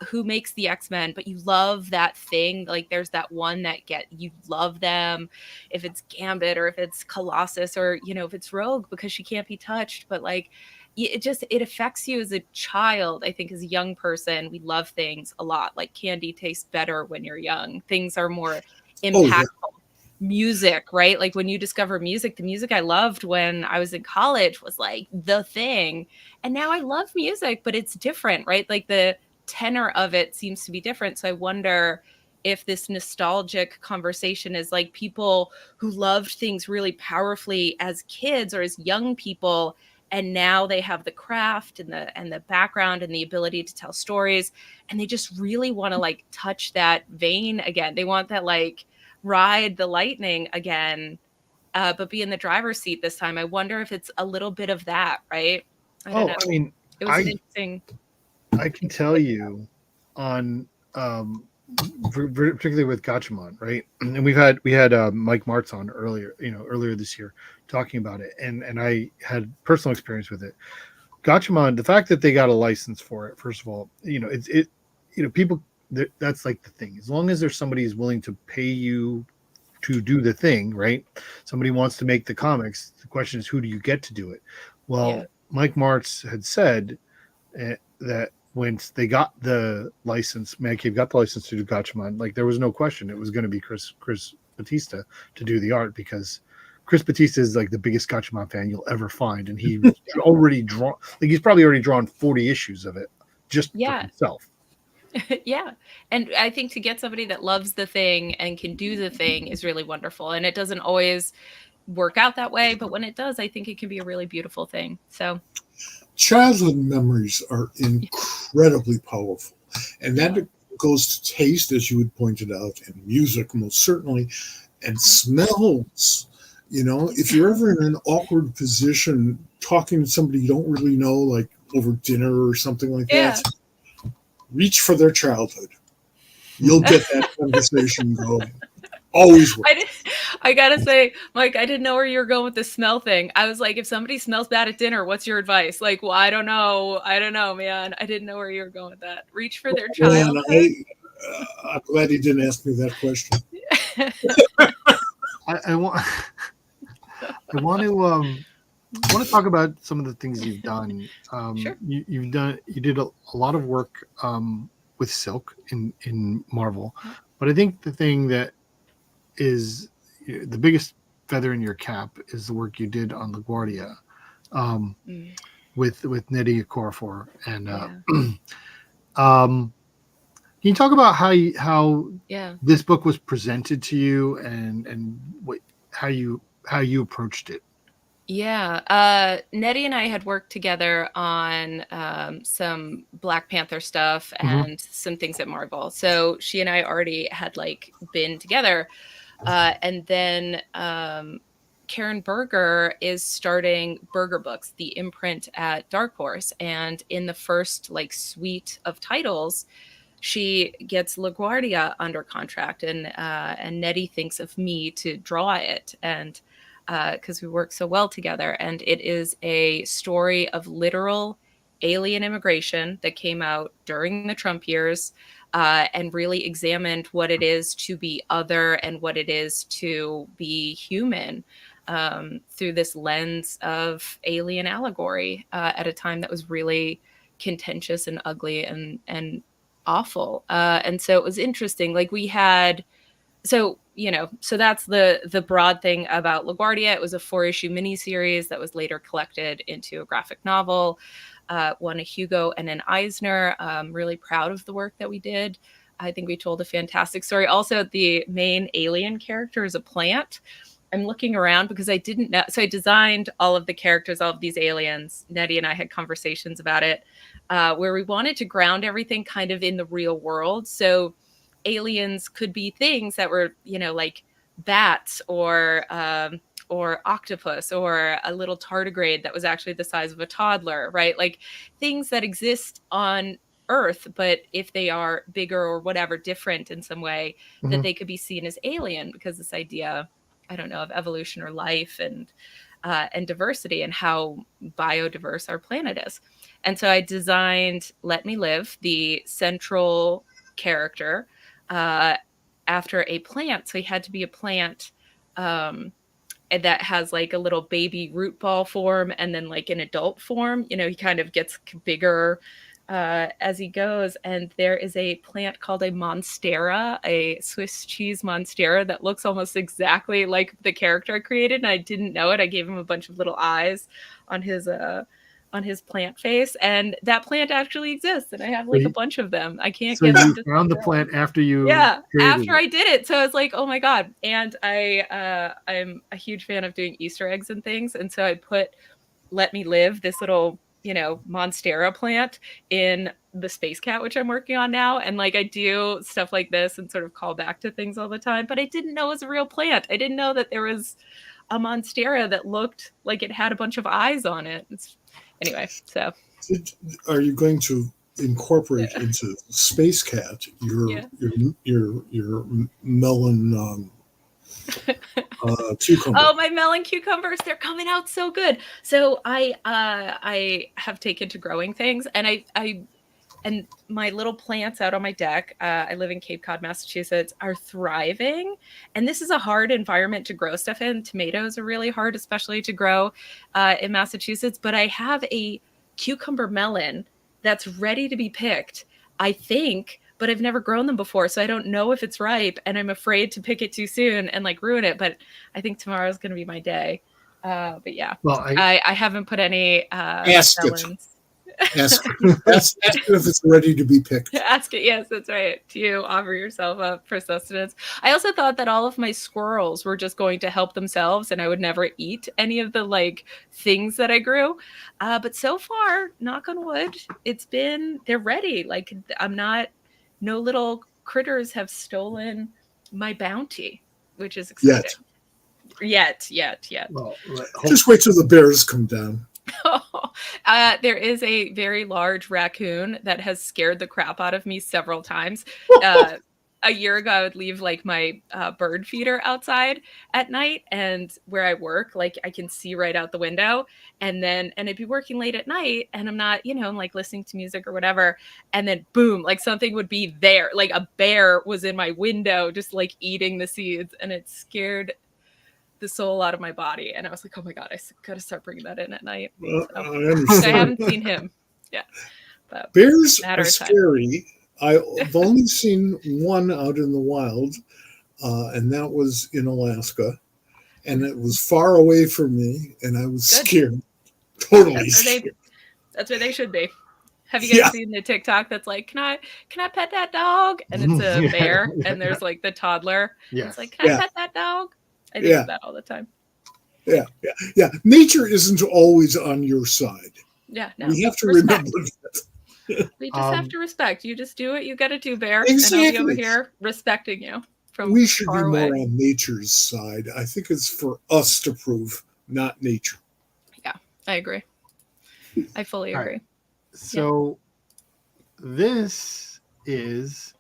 who makes the X-Men, but you love that thing. Like there's that one that you love them, if it's Gambit or if it's Colossus or if it's Rogue, because she can't be touched, but like it affects you as a child. I think as a young person, we love things a lot. Like candy tastes better when you're young. Things are more impactful. music, right? Like when you discover music, the music I loved when I was in college was like the thing. And now I love music, but it's different, right? Like the tenor of it seems to be different. So I wonder if this nostalgic conversation is like people who loved things really powerfully as kids or as young people, and now they have the craft and the background and the ability to tell stories, and they just really want to like touch that vein again. They want that like ride the lightning again, but be in the driver's seat this time. I wonder if it's a little bit of that, right? I don't Oh, know. I mean, It was an I interesting. I can tell you on particularly with Gatchaman, right? And we had Mike Martz on earlier this year talking about it, and I had personal experience with it. Gatchaman, the fact that they got a license for it, first of all, people, that's like the thing. As long as there's somebody who's willing to pay you to do the thing, right? Somebody wants to make the comics. The question is, who do you get to do it? Yeah. Well, Mike Martz had said that once they got the license, Man Cave got the license to do Gatchaman, like there was no question it was going to be Chris Batista to do the art, because Chris Batista is like the biggest Gatchaman fan you'll ever find, and he already drawn, like he's probably already drawn 40 issues of it just for Yeah. himself. Yeah. And I think to get somebody that loves the thing and can do the thing is really wonderful. And it doesn't always work out that way, but when it does, I think it can be a really beautiful thing. So, Childhood memories are incredibly powerful, and yeah. that goes to taste, as you had pointed out, and music most certainly, and smells. If you're ever in an awkward position talking to somebody you don't really know, like over dinner or something like that, Yeah. reach for their childhood. You'll get that conversation going. Always works. I gotta say, Mike, I didn't know where you were going with the smell thing. I was like, if somebody smells bad at dinner, what's your advice? Like, well, I don't know. I don't know, man. I didn't know where you were going with that. Reach for their Man, childhood. I'm glad he didn't ask me that question. I want I want to talk about some of the things you've done. Sure. You did a lot of work with Silk in Marvel, but I think the thing that is the biggest feather in your cap is the work you did on LaGuardia, um, Mm, with Nnedi Okorafor, and yeah. can you talk about how Yeah. this book was presented to you, and what how you approached it? Yeah. Nettie and I had worked together on some Black Panther stuff Mm-hmm. and some things at Marvel. So she and I already had like been together. And then Karen Berger is starting Berger Books, the imprint at Dark Horse. And in the first like suite of titles, she gets LaGuardia under contract, and Nettie thinks of me to draw it, and because we work so well together. And it is a story of literal alien immigration that came out during the Trump years, and really examined what it is to be other and what it is to be human, through this lens of alien allegory, at a time that was really contentious and ugly and awful. And so it was interesting. Like we had, so that's the broad thing about LaGuardia. It was a 4-issue miniseries that was later collected into a graphic novel. Won a Hugo and an Eisner. Really proud of the work that we did. I think we told a fantastic story. Also, the main alien character is a plant. I'm looking around because I didn't know. So I designed all of the characters, all of these aliens. Nettie and I had conversations about it, where we wanted to ground everything kind of in the real world. So aliens could be things that were, like bats or octopus or a little tardigrade that was actually the size of a toddler, right? Like things that exist on Earth, but if they are bigger or whatever, different in some way, that Mm-hmm. they could be seen as alien, because this idea, I don't know, of evolution or life and diversity and how biodiverse our planet is. And so I designed Let Me Live, the central character, uh, after a plant. So he had to be a plant, and that has like a little baby root ball form and then like an adult form. He kind of gets bigger as he goes, and there is a plant called a monstera, a Swiss cheese monstera that looks almost exactly like the character I created, and I didn't know it. I gave him a bunch of little eyes on his plant face, and that plant actually exists, and I have like a bunch of them. I can't So get them you to found the grow. plant after you Yeah, created after it. I did it. So I was like, oh my God. And I'm a huge fan of doing Easter eggs and things. And so I put Let Me Live, this little, monstera plant in the Space Cat, which I'm working on now. And like I do stuff like this and sort of call back to things all the time, but I didn't know it was a real plant. I didn't know that there was a monstera that looked like it had a bunch of eyes on it. Anyway, so Are you going to incorporate into Space Cat yeah. your melon cucumber? Oh, my melon cucumbers, they're coming out so good. So I have taken to growing things, and and my little plants out on my deck, I live in Cape Cod, Massachusetts, are thriving. And this is a hard environment to grow stuff in. Tomatoes are really hard, especially to grow in Massachusetts. But I have a cucumber melon that's ready to be picked, I think, but I've never grown them before. So I don't know if it's ripe, and I'm afraid to pick it too soon and like ruin it. But I think tomorrow's going to be my day. But yeah, Well, I haven't put any Ask it. melons. Ask if it's ready to be picked. Ask it. Yes, that's right. Do you offer yourself up for sustenance? I also thought that all of my squirrels were just going to help themselves and I would never eat any of the like things that I grew. But so far, knock on wood, they're ready. Like no little critters have stolen my bounty, which is exciting. Yet. well, Just wait till the bears come down. There is a very large raccoon that has scared the crap out of me several times. A year ago, I would leave like my bird feeder outside at night, and where I work, like I can see right out the window. And I'd be working late at night, and I'm not, I'm like listening to music or whatever. And then boom, like something would be there, like a bear was in my window, just like eating the seeds, and it scared the soul out of my body. And I was like, oh my God, I gotta start bringing that in at night. So, I understand. I haven't seen him. Yeah. But bears are scary. I've only seen one out in the wild, and that was in Alaska. And it was far away from me, and I was scared. Totally scared. That's where they should be. Have you guys seen the TikTok that's like, can I pet that dog? And it's a bear, and there's like the toddler. Yeah. It's like, can I pet that dog? I think of that all the time. Yeah. Nature isn't always on your side. Yeah, no. We have to remember that. We just have to respect. You just do what you got to do, Bear. Exactly. And I'll be over here respecting you from we should far be away. more on nature's side. I think it's for us to prove, not nature. Yeah, I agree. I fully agree. Right. So this is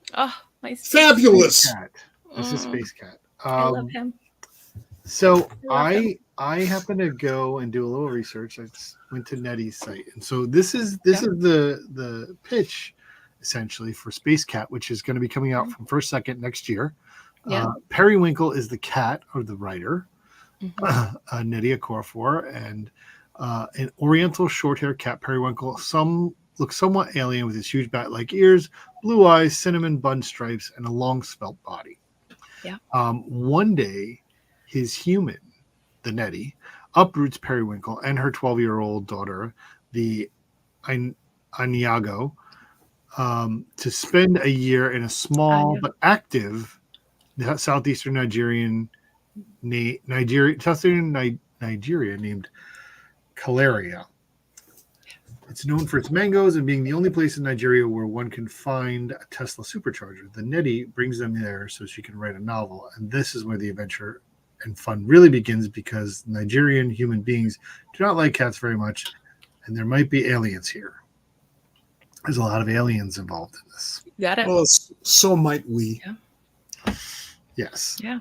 my fabulous. Space Cat. This is Space Cat. I love him. So I happened to go and do a little research. I went to Nettie's site, and so this is the pitch essentially for Space Cat, which is going to be coming out from 1st, 2nd next year. Yeah. Periwinkle is the cat or the writer, Nettie Okorafor, and an oriental short-haired cat, Periwinkle. Looks somewhat alien with his huge bat-like ears, blue eyes, cinnamon bun stripes, and a long svelte body. Yeah. One day, his human, the Nettie, uproots Periwinkle and her 12-year-old daughter, the Aniago, to spend a year in a small but active southeastern Nigeria named Calaria. It's known for its mangoes and being the only place in Nigeria where one can find a Tesla supercharger. The Nettie brings them there so she can write a novel, and this is where the adventure and fun really begins, because Nigerian human beings do not like cats very much, and there might be aliens here. There's a lot of aliens involved in this. Got it. Well, so might we. Yeah. Yes. Yeah.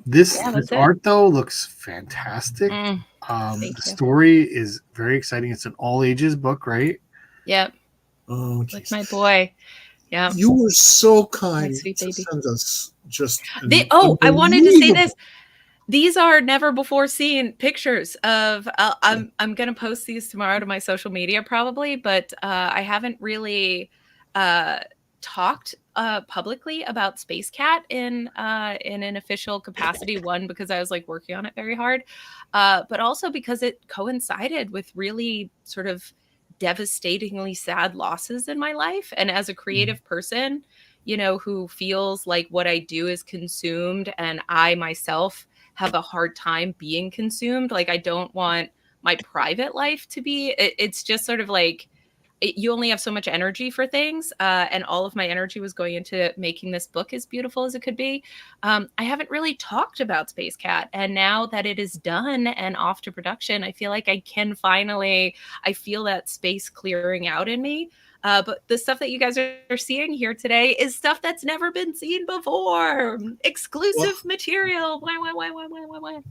This art though looks fantastic. The story is very exciting. It's an all ages book, right? Yep. Oh, like my boy. Yeah. You were so kind sweet to baby. send us just. I wanted to say this. These are never before seen pictures of. I'm gonna post these tomorrow to my social media probably, but I haven't really uh, talked publicly about Space Cat in an official capacity. One, because I was like working on it very hard, but also because it coincided with really sort of devastatingly sad losses in my life, and as a creative person, who feels like what I do is consumed, and I myself have a hard time being consumed. Like I don't want my private life to be. It's just sort of like you only have so much energy for things, and all of my energy was going into making this book as beautiful as it could be. I haven't really talked about Space Cat, and now that it is done and off to production, I feel like I can finally. I feel that space clearing out in me. But the stuff that you guys are seeing here today is stuff that's never been seen before. Well, Exclusive material. Why?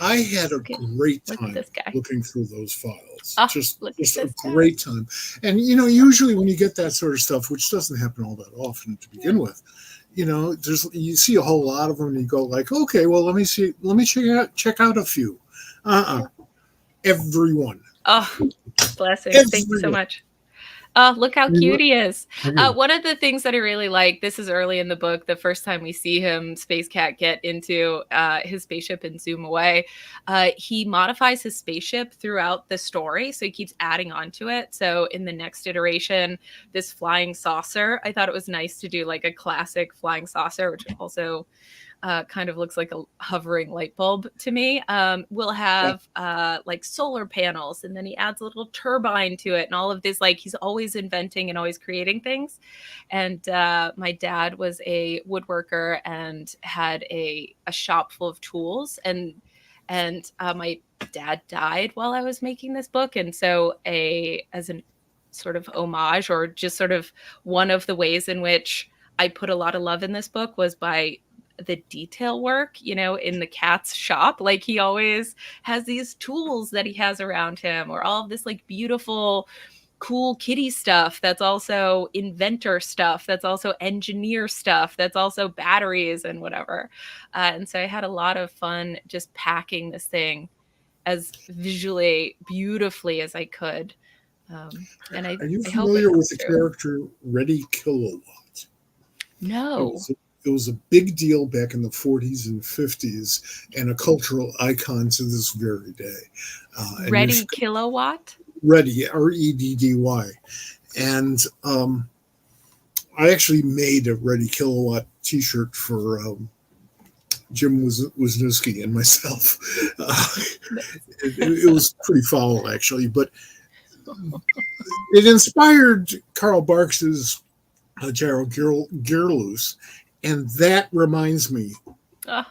I had a great Look at time this guy. looking through those files. Oh, Just look at just a this guy. great time. And usually when you get that sort of stuff, which doesn't happen all that often to begin with, you see a whole lot of them and you go like, okay, well let me check out a few. Everyone. Oh, blessings. Thank you so Everyone. much. Oh, look how You cute look- he is. Okay. One of the things that I really like, this is early in the book, the first time we see him, Space Cat, get into his spaceship and zoom away, he modifies his spaceship throughout the story. So he keeps adding on to it. So in the next iteration, this flying saucer, I thought it was nice to do like a classic flying saucer, which also kind of looks like a hovering light bulb to me. We'll have like solar panels, and then he adds a little turbine to it, and all of this. Like he's always inventing and always creating things. And my dad was a woodworker and had a shop full of tools, and my dad died while I was making this book, and so as an sort of homage, or just sort of one of the ways in which I put a lot of love in this book was by the detail work, in the cat's shop. Like he always has these tools that he has around him, or all of this like beautiful, cool kitty stuff that's also inventor stuff, that's also engineer stuff, that's also batteries and whatever. And so I had a lot of fun just packing this thing as visually beautifully as I could. And Are you I hope it familiar with comes the through. character Ready Kilowatt? No. It was a big deal back in the 40s and 50s and a cultural icon to this very day. Ready Kilowatt? Reddy, Reddy. And I actually made a Ready Kilowatt t-shirt for Jim Wisniewski and myself. It was pretty foul, actually, but it inspired Karl Barks's Gerald Gearloose, and that reminds me Oh,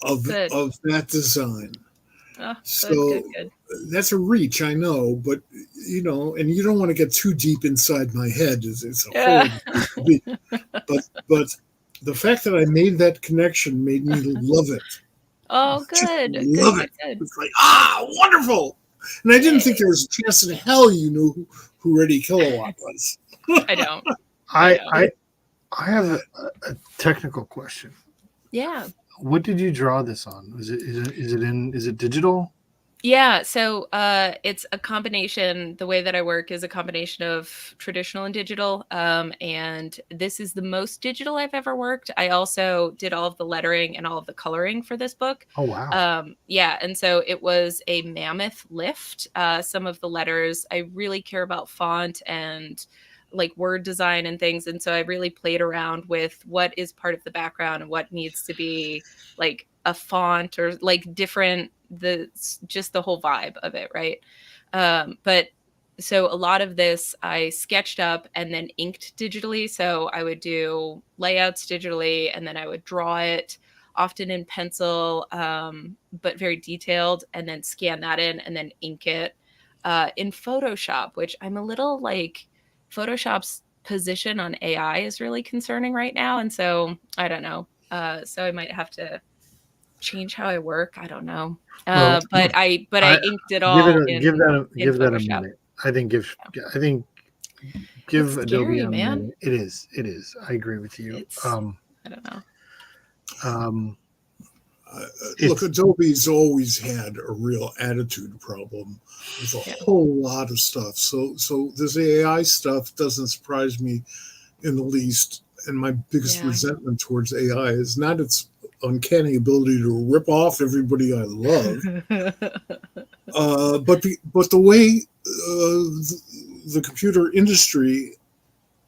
of good. that design. Oh, So good. that's a reach, I know, but and you don't want to get too deep inside my head. It's a horrible beat. But the fact that I made that connection made me love it. Oh, Just good. love it. Good. It's like, wonderful. And I didn't think there was a chance in hell you knew who Ready Kilowatt was. I don't. I have a technical question. Yeah. What did you draw this on? Is it digital? Yeah, so it's a combination. The way that I work is a combination of traditional and digital. And this is the most digital I've ever worked. I also did all of the lettering and all of the coloring for this book. Oh wow. Yeah, and so it was a mammoth lift. Some of the letters, I really care about font and like word design and things. And so I really played around with what is part of the background and what needs to be like a font or like different just the whole vibe of it, right? But so a lot of this I sketched up and then inked digitally. So I would do layouts digitally and then I would draw it often in pencil, but very detailed, and then scan that in and then ink it in Photoshop, which I'm a little like Photoshop's position on AI is really concerning right now. And so I don't know. So I might have to change how I work. I don't know. Well, But I inked it all in give that a Photoshop. minute. I think give It's Adobe scary, a man. minute. It is. I agree with you. I don't know. Look, Adobe's always had a real attitude problem with a whole lot of stuff. So this AI stuff doesn't surprise me in the least. And my biggest resentment towards AI is not its uncanny ability to rip off everybody I love, but the way the computer industry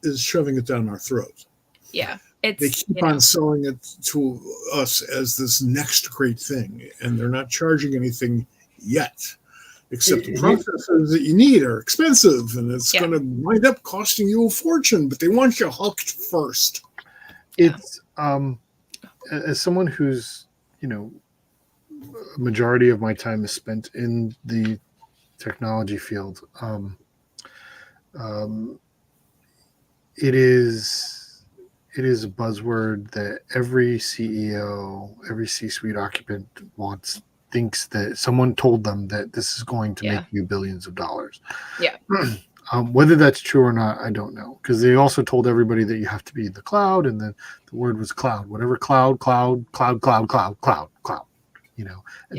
is shoving it down our throat. Yeah. They keep on selling it to us as this next great thing, and they're not charging anything yet, except the processors that you need are expensive, and it's going to wind up costing you a fortune, but they want you hooked first. It's as someone who's, a majority of my time is spent in the technology field. It is a buzzword that every CEO, every C-suite occupant thinks that someone told them that this is going to make you billions of dollars. Yeah. Whether that's true or not, I don't know. Because they also told everybody that you have to be in the cloud, and then the word was cloud. Whatever cloud. And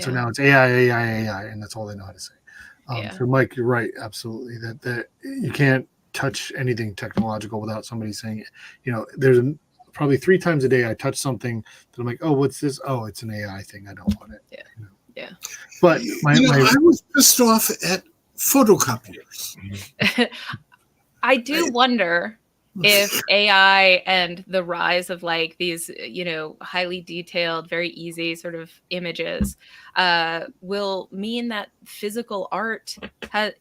so now it's AI, and that's all they know how to say. So Mike, you're right, absolutely. That you can't touch anything technological without somebody saying it. There's probably 3 times a day I touch something that I'm like, oh, what's this? Oh, it's an AI thing. I don't want it. Yeah. But I was pissed off at photocopiers. I do wonder if AI and the rise of like these, highly detailed, very easy sort of images will mean that physical art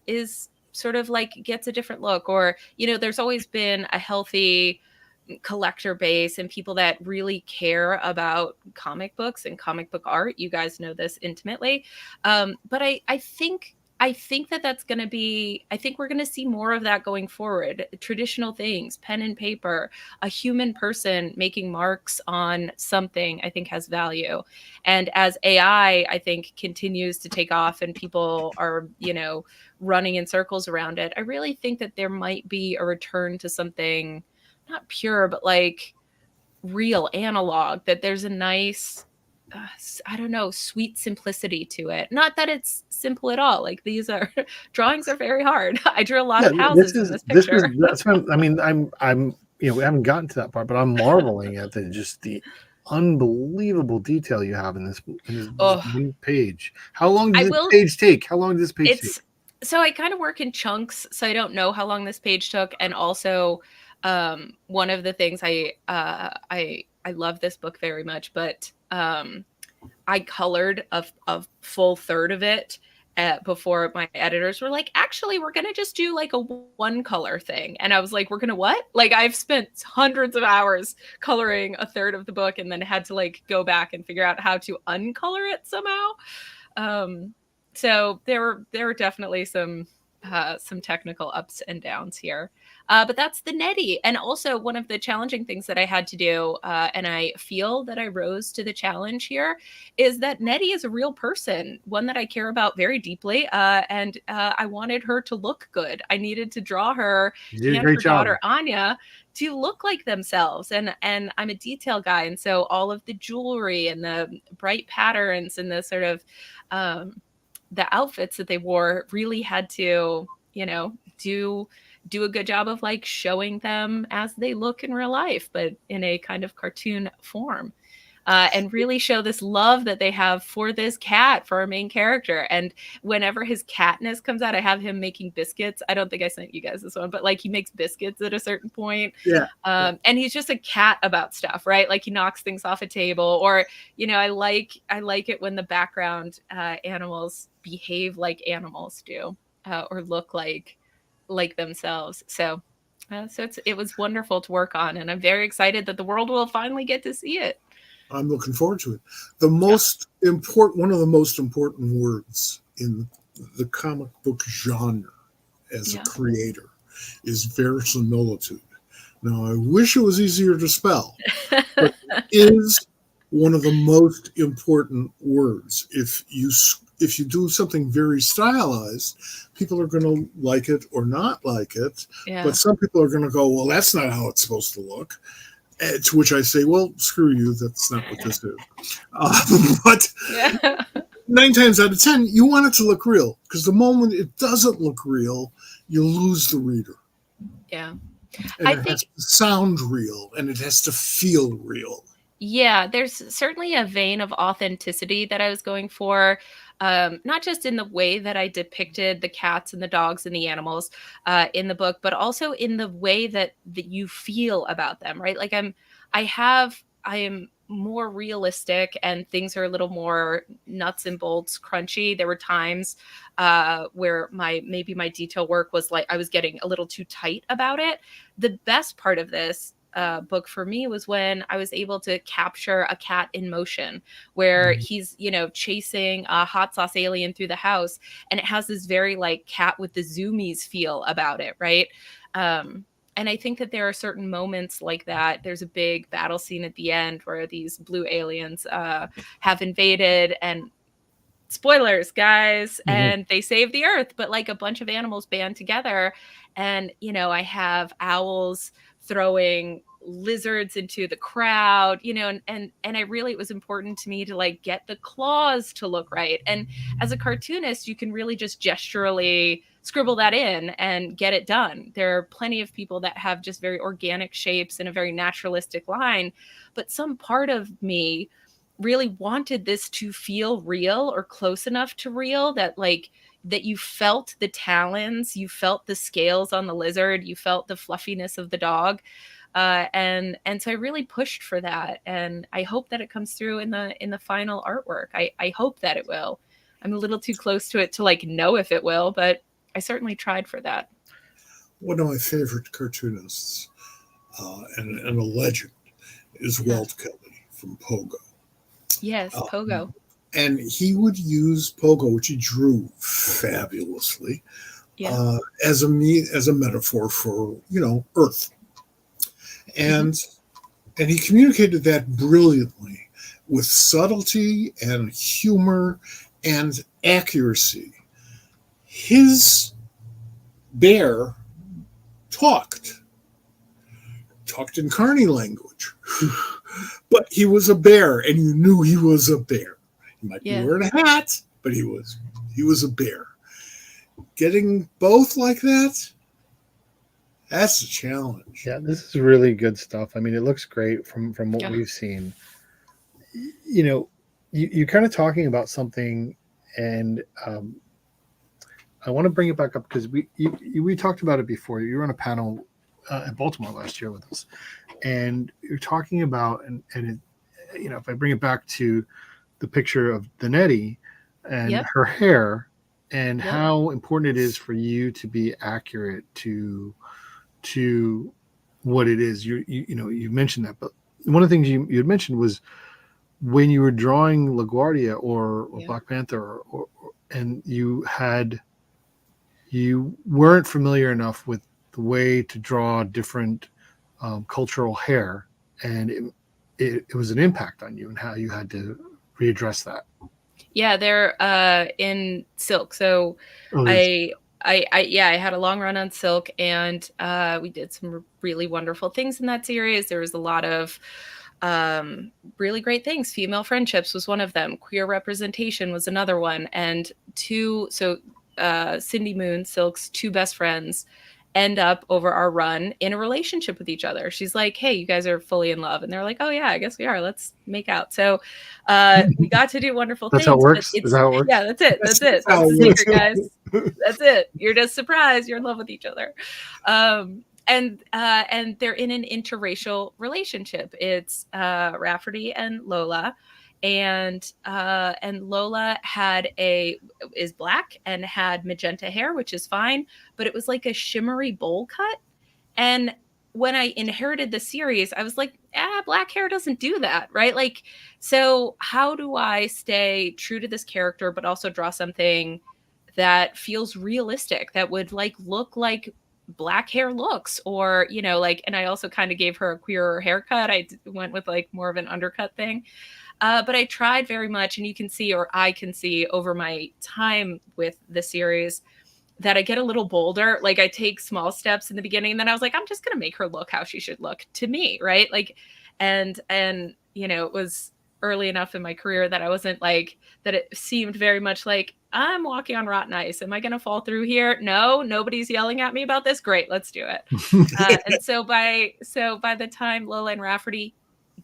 is sort of like gets a different look, or there's always been a healthy collector base and people that really care about comic books and comic book art. You guys know this intimately, but I think that's going to be, I think we're going to see more of that going forward. Traditional things, pen and paper, a human person making marks on something, I think has value. And as AI, I think, continues to take off and people are, running in circles around it, I really think that there might be a return to something not pure, but like real analog, that there's a nice, sweet simplicity to it. Not that it's simple at all. Like these drawings are very hard. I drew a lot of houses in this picture. That's what I'm we haven't gotten to that part, but I'm marveling at the unbelievable detail you have in this one page. How long did this page take? Take? So I kind of work in chunks, so I don't know how long this page took. And also, one of the things I love this book very much, but I colored a full third of it before my editors were like, actually, we're going to just do like a one color thing. And I was like, we're going to what? Like I've spent hundreds of hours coloring a third of the book and then had to like go back and figure out how to uncolor it somehow. So there were definitely some technical ups and downs here. But that's the Nettie. And also one of the challenging things that I had to do, and I feel that I rose to the challenge here, is that Nettie is a real person, one that I care about very deeply. And I wanted her to look good. I needed to draw her and her daughter Anya to look like themselves. And I'm a detail guy. And so all of the jewelry and the bright patterns and the sort of the outfits that they wore really had to, do a good job of like showing them as they look in real life, but in a kind of cartoon form, and really show this love that they have for this cat, for our main character. And whenever his catness comes out, I have him making biscuits. I don't think I sent you guys this one, but like he makes biscuits at a certain point. Yeah. And he's just a cat about stuff, right? Like he knocks things off a table, or, I like it when the background animals behave like animals do, or look like themselves. So it was wonderful to work on, and I'm very excited that the world will finally get to see it. I'm looking forward to it. One of the most important words in the comic book genre as a creator is verisimilitude. Now, I wish it was easier to spell, but it is one of the most important words. If you do something very stylized, people are going to like it or not like it. Yeah. But some people are going to go, well, that's not how it's supposed to look. To which I say, well, screw you. That's not what this is. But Yeah. 9 times out of 10, you want it to look real, because the moment it doesn't look real, you lose the reader. Yeah. And I it has think, to sound real, and it has to feel real. yeah, there's certainly a vein of authenticity that I was going for. Not just in the way that I depicted the cats and the dogs and the animals in the book, but also in the way that you feel about them, right? Like I am more realistic and things are a little more nuts and bolts, crunchy. There were times where maybe my detail work was like I was getting a little too tight about it. The best part of this book for me was when I was able to capture a cat in motion, where he's, chasing a hot sauce alien through the house, and it has this very like cat with the zoomies feel about it, right? And I think that there are certain moments like that. There's a big battle scene at the end where these blue aliens have invaded, and spoilers, guys, Mhm. and they save the earth, but like a bunch of animals band together. And I have owls throwing lizards into the crowd, and I really, it was important to me to like get the claws to look right. And as a cartoonist, you can really just gesturally scribble that in and get it done. There are plenty of people that have just very organic shapes and a very naturalistic line, but some part of me really wanted this to feel real or close enough to real that like that you felt the talons, you felt the scales on the lizard, you felt the fluffiness of the dog. And so I really pushed for that, and I hope that it comes through in the final artwork. I hope that it will. I'm a little too close to it to like know if it will, but I certainly tried for that. One of my favorite cartoonists and a legend is Walt Kelly from Pogo. Yes, Um, Pogo. and he would use Pogo, which he drew fabulously, Yeah. as a metaphor for Earth, Mhm. and he communicated that brilliantly with subtlety and humor and accuracy. His bear talked in carny language, but he was a bear, and you knew he was a bear. He might be Yeah. wearing a hat, but he was a bear. Getting both like that's a challenge. Yeah, this is really good stuff. I mean, it looks great from what Yeah. we've seen. You know, you're kind of talking about something, and I want to bring it back up because we talked about it before. You were on a panel in Baltimore last year with us, and you're talking about if I bring it back to the picture of the Nettie and Yep. her hair, and Yep. how important it is for you to be accurate to what it is. You mentioned that, but one of the things you had mentioned was when you were drawing LaGuardia or Yeah. Black Panther, and you weren't familiar enough with the way to draw different cultural hair, and it was an impact on you and how you had to readdress that. Yeah, they're in Silk. So Oh, there's I had a long run on Silk, and we did some really wonderful things in that series. There was a lot of really great things. Female friendships was one of them. Queer representation was another one. And Cindy Moon, Silk's two best friends, end up over our run in a relationship with each other. She's like, "Hey, you guys are fully in love," and they're like, "Oh yeah, I guess we are. Let's make out." So we got to do wonderful that's how it things. But works. Is it's that how it works? yeah, that's it. That's it. how That's the it works. secret, guys. That's it. You're just surprised. You're in love with each other. And they're in an interracial relationship. It's Rafferty and Lola, and Lola is black and had magenta hair, which is fine, but it was like a shimmery bowl cut. And when I inherited the series, I was like, black hair doesn't do that, right? Like, so how do I stay true to this character, but also draw something that feels realistic, that would like look like black hair looks, or like, and I also kind of gave her a queerer haircut. Went with like more of an undercut thing. But I tried very much, and you can see, or I can see over my time with the series, that I get a little bolder. Like I take small steps in the beginning, and then I was like, I'm just gonna make her look how she should look to me, right? Like, and you know, it was early enough in my career that I wasn't like that. It seemed very much like I'm walking on rotten ice. Am I gonna fall through here? No, nobody's yelling at me about this. Great, let's do it. And so by the time Lola and Rafferty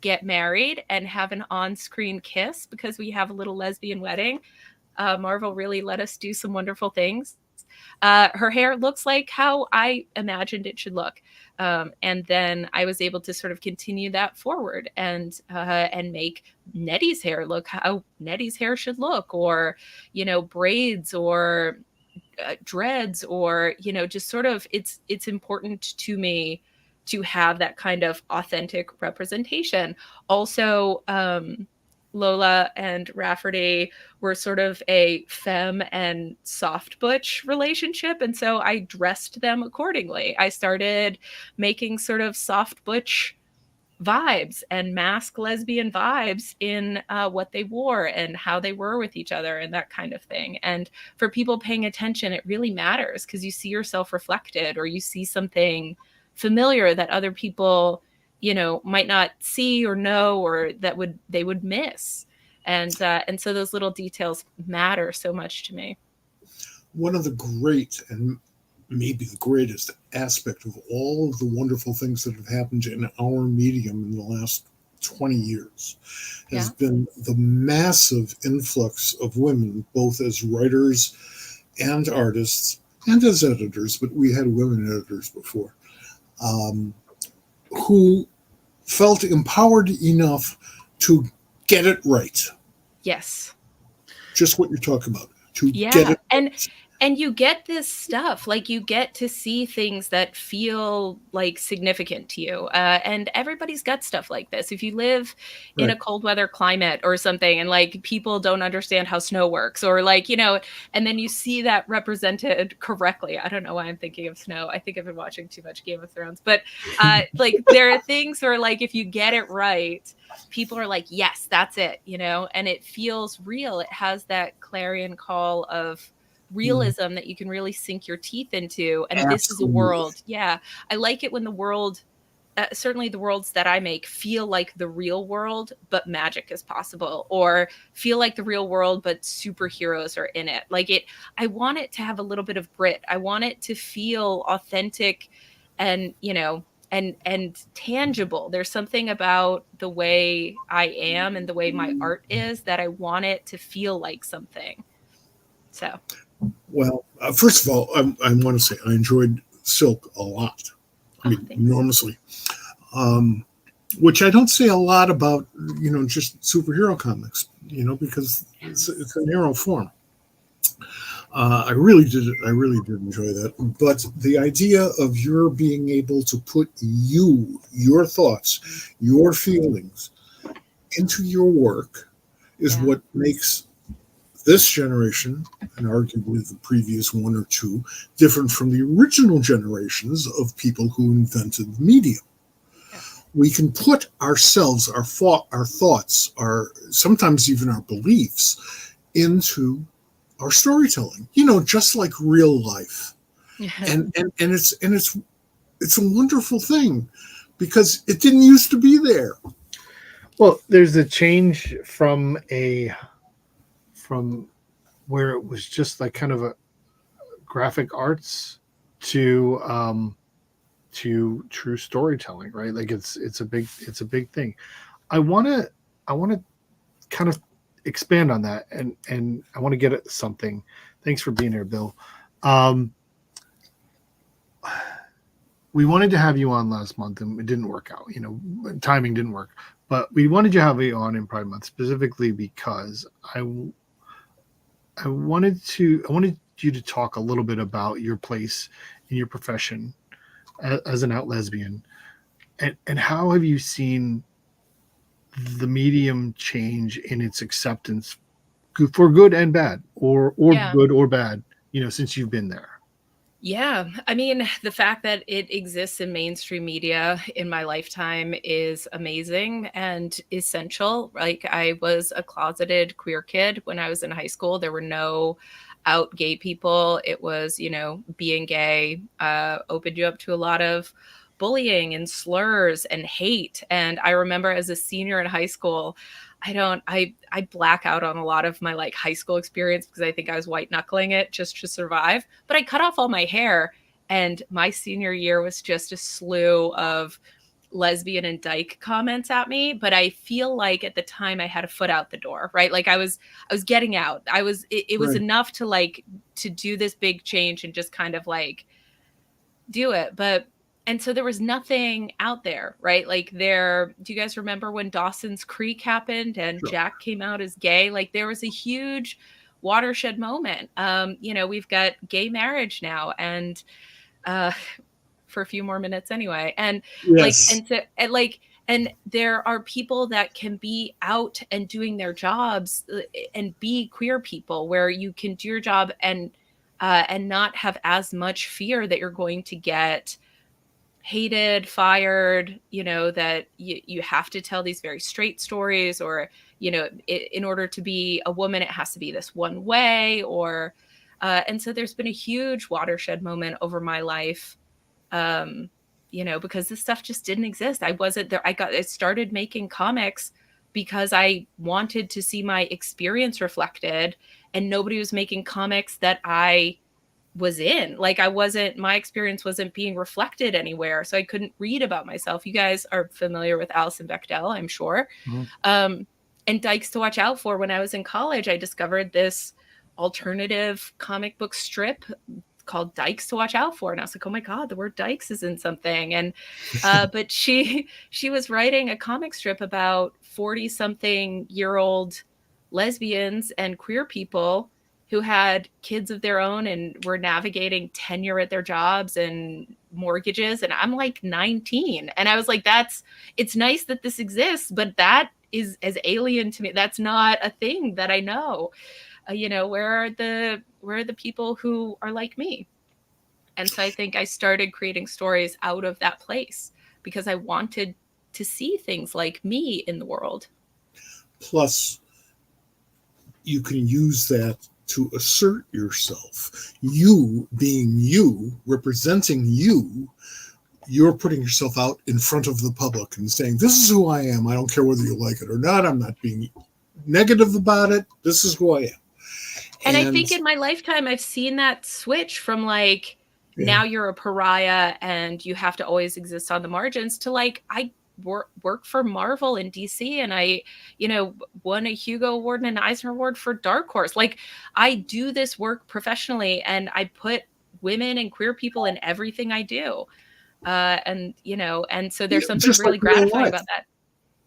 get married and have an on-screen kiss, because we have a little lesbian wedding, Marvel really let us do some wonderful things. Her hair looks like how I imagined it should look. And then I was able to sort of continue that forward and make Nettie's hair look how Nettie's hair should look, or, you know, braids, or dreads, or, you know, just sort of, it's important to me to have that kind of authentic representation. Also, Lola and Rafferty were sort of a femme and soft butch relationship. And so I dressed them accordingly. I started making sort of soft butch vibes and mask lesbian vibes in what they wore and how they were with each other and that kind of thing. And for people paying attention, it really matters, because you see yourself reflected, or you see something familiar that other people, you know, might not see or know, or that they would miss. And so those little details matter so much to me. One of the great, and maybe the greatest aspect of all of the wonderful things that have happened in our medium in the last 20 years has been the massive influx of women, both as writers and artists and as editors, but we had women editors before, who felt empowered enough to get it right. Yes. Just what you're talking about. To Yeah. get it And you get this stuff, like you get to see things that feel like significant to you. And everybody's got stuff like this. If you live in a cold weather climate or something, and like people don't understand how snow works, or like, you know, and then you see that represented correctly. I don't know why I'm thinking of snow. I think I've been watching too much Game of Thrones, but like there are things where like, if you get it right, people are like, yes, that's it, you know, and it feels real. It has that clarion call of realism that you can really sink your teeth into. And Absolutely. This is a world. Yeah. I like it when the world, certainly the worlds that I make, feel like the real world, but magic is possible, or feel like the real world, but superheroes are in it. Like I want it to have a little bit of grit. I want it to feel authentic and, you know, and tangible. There's something about the way I am and the way my art is that I want it to feel like something. So. Well, first of all, I want to say I enjoyed Silk a lot. I mean, enormously. Which I don't say a lot about, you know, just superhero comics, you know, because it's a narrow form. I really did enjoy that. But the idea of your being able to put your thoughts, your feelings into your work is what makes this generation, and arguably the previous one or two, different from the original generations of people who invented the medium. We can put ourselves, our thoughts, our sometimes even our beliefs into our storytelling. You know, just like real life, and it's a wonderful thing because it didn't used to be there. Well, there's a change from where it was just like kind of a graphic arts to true storytelling, right? Like it's a big thing. I want to kind of expand on that, and I want to get at something. Thanks for being here, Bill. We wanted to have you on last month, and it didn't work out. You know, timing didn't work, but we wanted to have you on in Pride Month specifically because I wanted you to talk a little bit about your place in your profession as an out lesbian, and how have you seen the medium change in its acceptance for good and bad, or good or bad, you know, since you've been there? Yeah. I mean, the fact that it exists in mainstream media in my lifetime is amazing and essential. Like, I was a closeted queer kid when I was in high school. There were no out gay people. It was, being gay opened you up to a lot of bullying and slurs and hate. And I remember as a senior in high school, I black out on a lot of my like high school experience because I think I was white knuckling it just to survive. But I cut off all my hair, and my senior year was just a slew of lesbian and dyke comments at me. But I feel like at the time I had a foot out the door, right? Like I was getting out. It was Right. enough to like to do this big change and just kind of like do it. And so there was nothing out there, right? Like do you guys remember when Dawson's Creek happened and Sure. Jack came out as gay? Like there was a huge watershed moment. We've got gay marriage now, and for a few more minutes anyway. And Yes. and there are people that can be out and doing their jobs and be queer people where you can do your job and not have as much fear that you're going to get hated, fired, that you have to tell these very straight stories, or, in order to be a woman, it has to be this one way, and so there's been a huge watershed moment over my life, because this stuff just didn't exist. I wasn't there. I started making comics because I wanted to see my experience reflected, and nobody was making comics that I was in. Like my experience wasn't being reflected anywhere. So I couldn't read about myself. You guys are familiar with Alison Bechdel, I'm sure. Mhm. And Dykes to Watch Out For. When I was in college, I discovered this alternative comic book strip called Dykes to Watch Out For. And I was like, oh my God, the word Dykes is in something. And, but she was writing a comic strip about 40-something-year-old lesbians and queer people who had kids of their own and were navigating tenure at their jobs and mortgages. And I'm like 19. And I was like, it's nice that this exists, but that is as alien to me. That's not a thing that I know. Where are the people who are like me? And so I think I started creating stories out of that place because I wanted to see things like me in the world. Plus, you can use that to assert yourself. You being you, representing you, you're putting yourself out in front of the public and saying, this is who I am. I don't care whether you like it or not. I'm not being negative about it. This is who I am. And I think in my lifetime, I've seen that switch from like, now you're a pariah and you have to always exist on the margins, to like, I work for Marvel in DC, and I, won a Hugo Award and an Eisner Award for Dark Horse. Like, I do this work professionally, and I put women and queer people in everything I do. And so there's something really gratifying about that.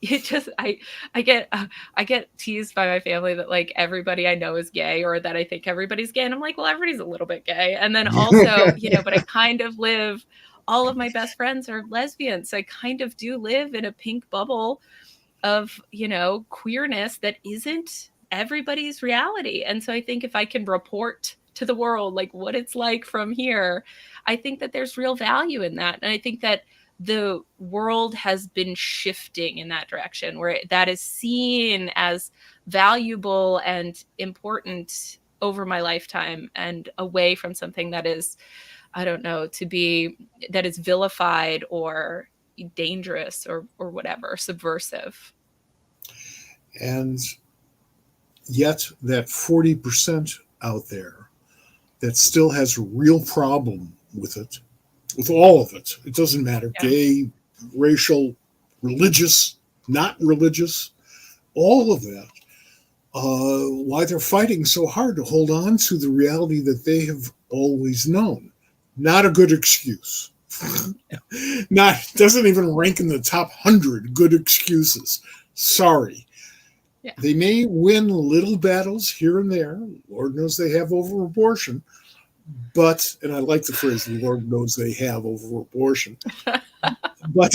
It just I get teased by my family that like everybody I know is gay, or that I think everybody's gay, and I'm like, well, everybody's a little bit gay. And then also, but I kind of live, all of my best friends are lesbians, so I kind of do live in a pink bubble of queerness that isn't everybody's reality. And so I think if I can report to the world like what it's like from here, I think that there's real value in that. And I think that the world has been shifting in that direction, where that is seen as valuable and important over my lifetime, and away from something that is, I don't know, that is vilified or dangerous or whatever, subversive. And yet that 40% out there that still has a real problem with it, with all of it. It doesn't matter, Yeah. Gay, racial, religious, not religious, all of that. Why they're fighting so hard to hold on to the reality that they have always known. Not a good excuse. Doesn't even rank in the top 100 good excuses. Sorry. Yeah. They may win little battles here and there. Lord knows they have over abortion. But, and I like the phrase, the Lord knows they have over abortion. But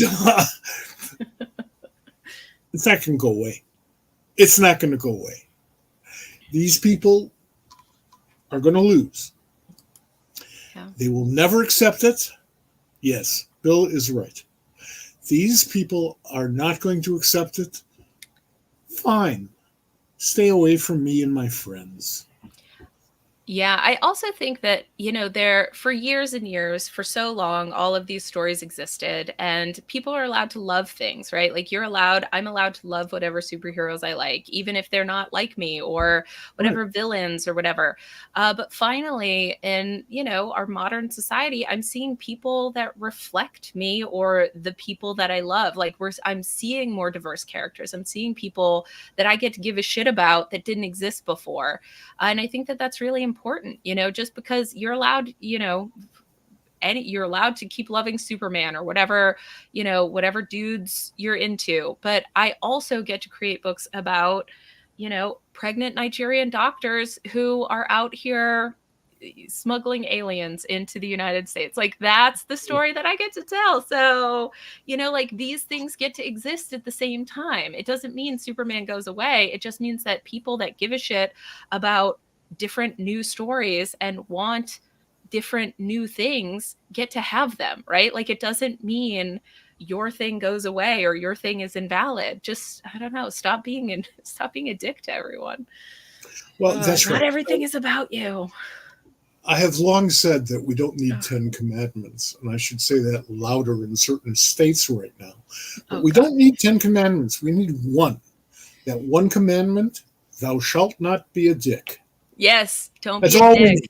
it's not going to go away. It's not going to go away. These people are going to lose. Yeah. They will never accept it. Yes, Bill is right. These people are not going to accept it. Fine. Stay away from me and my friends. Yeah, I also think that, there for years and years, for so long, all of these stories existed and people are allowed to love things, right? Like I'm allowed to love whatever superheroes I like, even if they're not like me or Right. whatever villains or whatever. But finally, in, our modern society, I'm seeing people that reflect me or the people that I love. Like I'm seeing more diverse characters. I'm seeing people that I get to give a shit about that didn't exist before. And I think that that's really important, just because you're allowed, you're allowed to keep loving Superman or whatever, whatever dudes you're into. But I also get to create books about, pregnant Nigerian doctors who are out here smuggling aliens into the United States. Like that's the story that I get to tell. So, like these things get to exist at the same time. It doesn't mean Superman goes away. It just means that people that give a shit about different new stories and want different new things get to have them, right? Like it doesn't mean your thing goes away or your thing is invalid. Just I don't know, stop being a dick to everyone. Well, that's Not right. everything is about you. I have long said that we don't need 10 commandments, and I should say that louder in certain states right now. But Oh we God. don't need 10 commandments. We need one. That one commandment, thou shalt not be a dick. Yes, don't That's be a all we dick. need.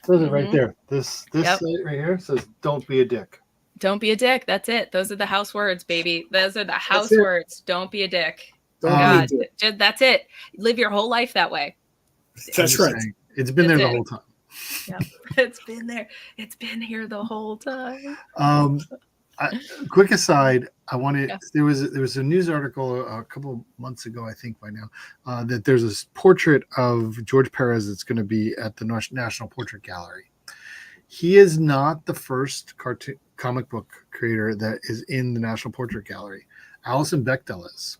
Says it right Mhm. there. This Yep. site right here says, "Don't be a dick." Don't be a dick. That's it. Those are the house words, baby. Those are the That's house it. words. Don't be a dick. Don't be a God, dick. that's it. Live your whole life that way. I'm That's just right. saying, it's been That's there the it. whole time. Yep. It's been there. It's been here the whole time. Um, quick aside, I wanted Yeah. there was a news article a couple of months ago, I think by now, that there's a portrait of George Perez that's going to be at the National Portrait Gallery. He is not the first comic book creator that is in the National Portrait Gallery. Alison Bechdel is.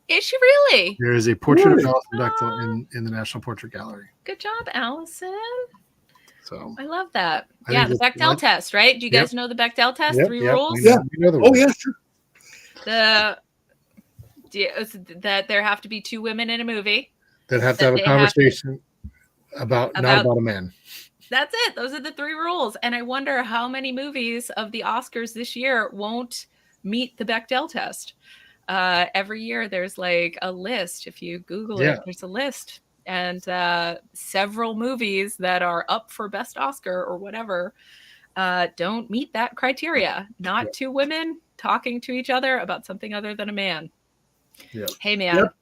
Is she really? There is a portrait of Really? Alison Bechdel in the National Portrait Gallery. Good job, Allison. So I love that. I Yeah, think the Bechdel test, right? Do you Yep. guys know the Bechdel test? Yep, 3 yep. rules. Yeah. We know the Oh, rules. yeah, sure. That there have to be 2 women in a movie. That have to That have a they have conversation not about a man. That's it. Those are the 3 rules. And I wonder how many movies of the Oscars this year won't meet the Bechdel test. Every year there's like a list. If you Google Yeah. it, there's a list. And several movies that are up for Best Oscar or whatever don't meet that criteria. Not 2 women talking to each other about something other than a man. Yep. Hey, man. Yep.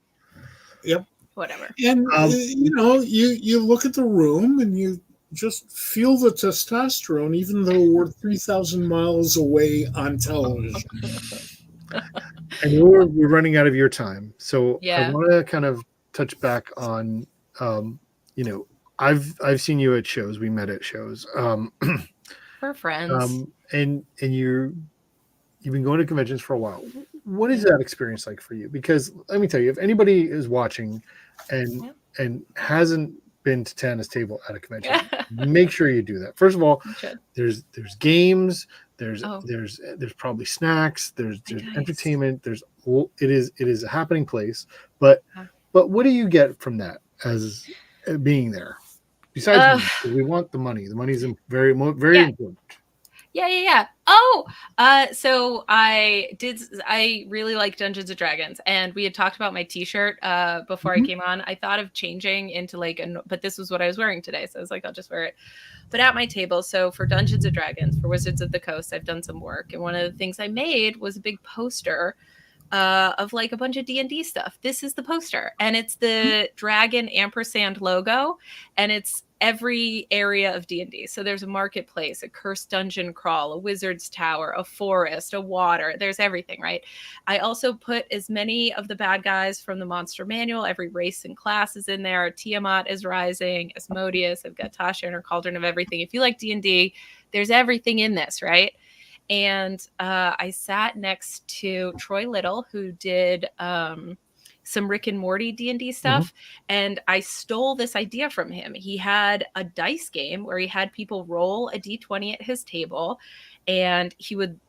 Yep. Whatever. And you look at the room and you just feel the testosterone, even though we're 3,000 miles away on television. And we're running out of your time, so I Yeah. want to kind of touch back on, I've seen you at shows. We met at shows, We're friends. and you've been going to conventions for a while. What is that experience like for you? Because let me tell you, if anybody is watching and hasn't been to Tana's table at a convention, make sure you do that. First of all, there's games, there's probably snacks, there's entertainment, it is a happening place. But what do you get from that as being there? Besides money, 'cause we want the money. The money is very important. Yeah. Oh, so I really like Dungeons and Dragons, and we had talked about my t-shirt before I came on. I thought of changing into but this was what I was wearing today, so I was like, I'll just wear it. But at my table, so for Dungeons and Dragons, for Wizards of the Coast, I've done some work, and one of the things I made was a big poster of like a bunch of D&D stuff. This is the poster, and it's the dragon ampersand logo, and it's every area of D&D. So there's a marketplace, a cursed dungeon crawl, a wizard's tower, a forest, a water. There's everything, right? I also put as many of the bad guys from the monster manual. Every race and class is in there. Tiamat is rising, Asmodeus. I've got Tasha and her cauldron of everything. If you like D&D, there's everything in this, right? And I sat next to Troy Little, who did some Rick and Morty D&D stuff. And I stole this idea from him. He had a dice game where he had people roll a D20 at his table, and he would,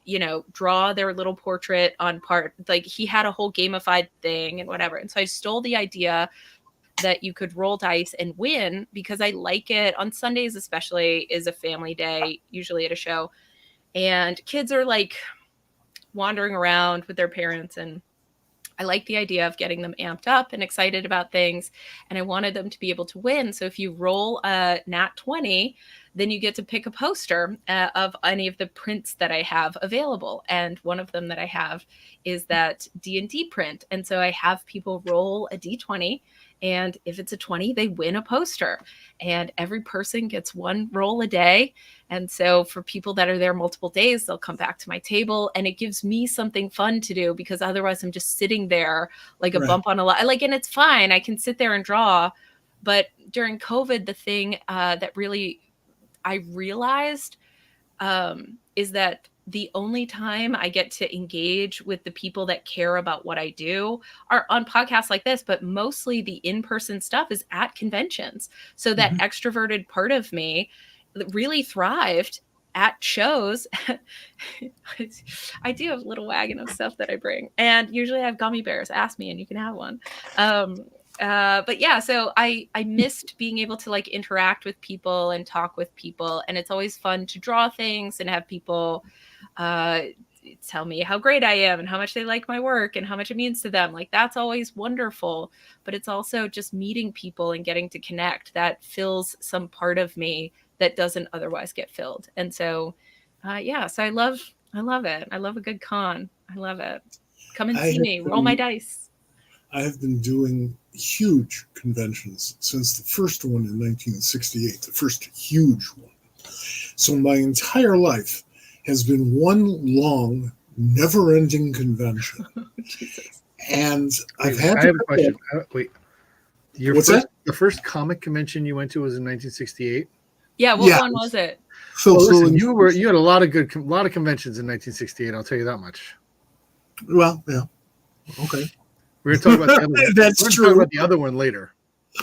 draw their little portrait on part. Like he had a whole gamified thing and whatever. And so I stole the idea that you could roll dice and win, because I like it. On Sundays especially is a family day, usually at a show, and kids are like wandering around with their parents, and I like the idea of getting them amped up and excited about things. And I wanted them to be able to win. So if you roll a nat 20, then you get to pick a poster of any of the prints that I have available. And one of them that I have is that D&D print. And so I have people roll a D20. And if it's a 20, they win a poster. And every person gets one roll a day. And so for people that are there multiple days, they'll come back to my table, and it gives me something fun to do, because otherwise I'm just sitting there like a bump on a line. Like, and it's fine. I can sit there and draw. But during COVID, the thing that really I realized is that the only time I get to engage with the people that care about what I do are on podcasts like this, but mostly the in-person stuff is at conventions. So that extroverted part of me really thrived at shows. I do have a little wagon of stuff that I bring, and usually I have gummy bears. Ask me and you can have one. But yeah, so I missed being able to like interact with people and talk with people, and it's always fun to draw things and have people tell me how great I am and how much they like my work and how much it means to them. Like, that's always wonderful, but it's also just meeting people and getting to connect that fills some part of me that doesn't otherwise get filled. And so yeah, so I love it. I love a good con. I love it. Come and see me, roll my dice. I have been doing huge conventions since the first one in 1968, the first huge one. So my entire life has been one long, never-ending convention. And I've had. I have a question. Wait, What's that? The first comic convention you went to was in 1968. Yeah, what one was it? So listen, you had a lot of conventions in 1968. I'll tell you that much. Well, yeah, okay. We're going to talk about the other one. That's true. Talk about the other one later.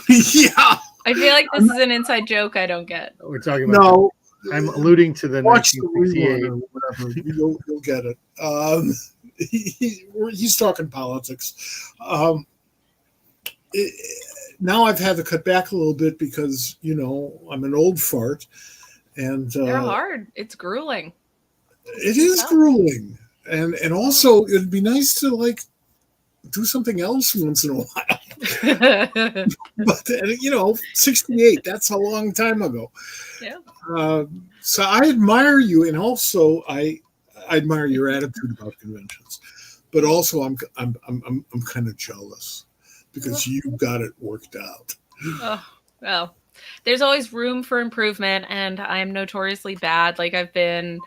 Yeah. I feel like this is an inside joke I don't get. We're talking about. No. I'm alluding to the Watch 1968. or whatever. You'll get it. He's talking politics. Now I've had to cut back a little bit because, I'm an old fart. And they're hard. It's grueling. It is grueling. And also, it'd be nice to, like, do something else once in a while. But 68, that's a long time ago. Yeah. So I admire you, and also I admire your attitude about conventions. But also I'm kind of jealous because you got it worked out. Oh, well, there's always room for improvement, and I'm notoriously bad. Like, I've been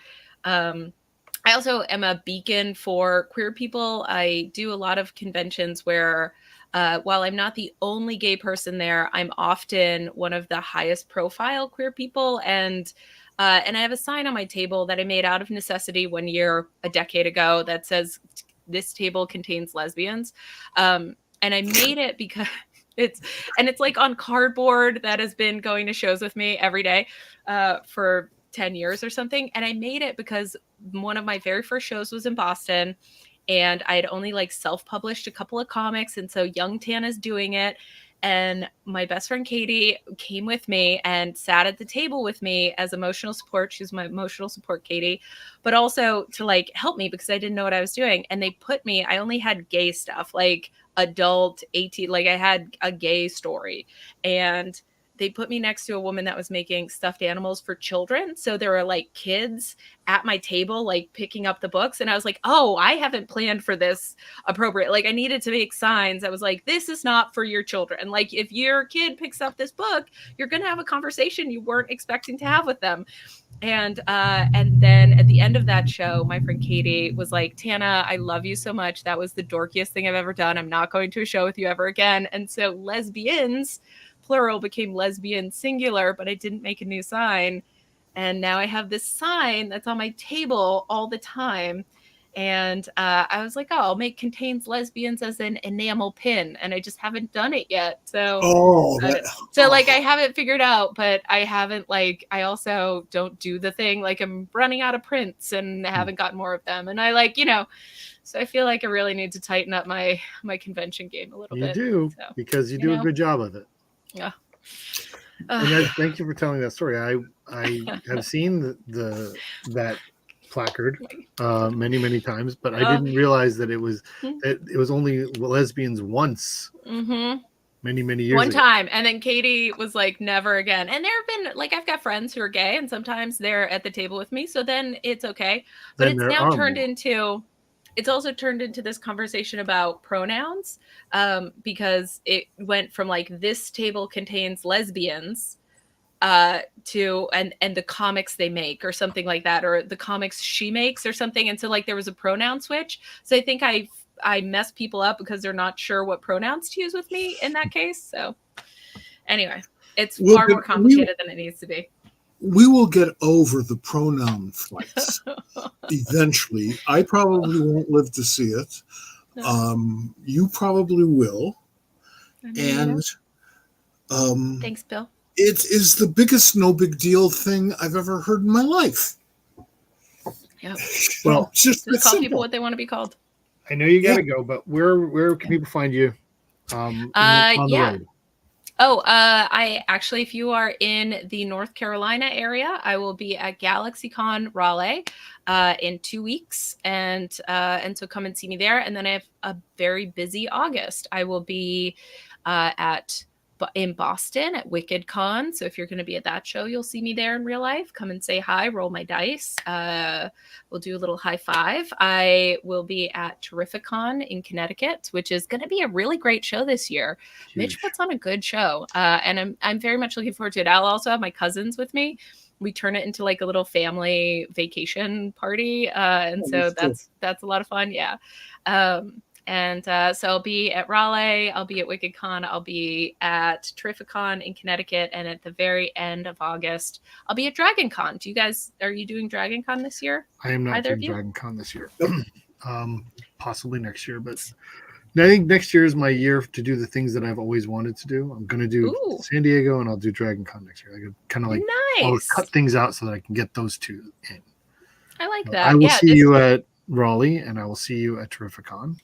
I also am a beacon for queer people. I do a lot of conventions where, while I'm not the only gay person there, I'm often one of the highest profile queer people. And I have a sign on my table that I made out of necessity one year, a decade ago, that says, "This table contains lesbians." And I made it because it's like on cardboard that has been going to shows with me every day for 10 years or something. And I made it because one of my very first shows was in Boston, and I had only like self-published a couple of comics. And so young Tana's doing it. And my best friend Katie came with me and sat at the table with me as emotional support. She was my emotional support, Katie, but also to like help me because I didn't know what I was doing. And they put me, I only had gay stuff, like adult 18, like I had a gay story. And they put me next to a woman that was making stuffed animals for children. So there were like kids at my table, like picking up the books. And I was like, oh, I haven't planned for this appropriate. Like, I needed to make signs. I was like, this is not for your children. Like, if your kid picks up this book, you're going to have a conversation you weren't expecting to have with them. And then at the end of that show, my friend Katie was like, Tana, I love you so much. That was the dorkiest thing I've ever done. I'm not going to a show with you ever again. And so lesbians, plural, became lesbian singular, but I didn't make a new sign. And now I have this sign that's on my table all the time. And I was like, oh, I'll make contains lesbians as an enamel pin, and I just haven't done it yet. So Oh, like I haven't figured out, but I haven't like I also don't do the thing like I'm running out of prints and haven't gotten more of them, and I like so I feel like I really need to tighten up my convention game a little You bit. do, So, because you do a good job of it. Yeah. And thank you for telling that story. I have seen that placard many times, but I didn't realize that it was only lesbians once. Mm-hmm. Many years One ago. time, and then Katie was like, never again. And there have been like I've got friends who are gay, and sometimes they're at the table with me, so then it's okay. But Then it's there now are turned more. into it's also turned into this conversation about pronouns, because it went from like this table contains lesbians to and the comics they make or something like that, or the comics she makes or something, and so like there was a pronoun switch. So I think I mess people up because they're not sure what pronouns to use with me in that case. So anyway, it's far more complicated than it needs to be. We will get over the pronoun fights eventually. I probably won't live to see it. You probably will. And thanks, Bill. It is the biggest no big deal thing I've ever heard in my life. Yeah. Well, just call people what they want to be called. I know you got to go, but where can people find you on the road? Oh, I actually, if you are in the North Carolina area, I will be at GalaxyCon Raleigh in 2 weeks, and so come and see me there. And then I have a very busy August. I will be in Boston at WickedCon. So if you're going to be at that show, you'll see me there in real life. Come and say hi, roll my dice. We'll do a little high five. I will be at Terrificon in Connecticut, which is going to be a really great show this year. Huge. Mitch puts on a good show, and I'm very much looking forward to it. I'll also have my cousins with me. We turn it into like a little family vacation party, and so that's a lot of fun. Yeah. And so I'll be at Raleigh, I'll be at WickedCon, I'll be at Terrificon in Connecticut, and at the very end of August, I'll be at DragonCon. Are you doing DragonCon this year? I am not doing DragonCon this year. Possibly next year, but I think next year is my year to do the things that I've always wanted to do. I'm going to do San Diego, and I'll do DragonCon next year. I kind of like I'll cut things out so that I can get those two in. I like that. I will see you at Raleigh, and I will see you at Terrificon.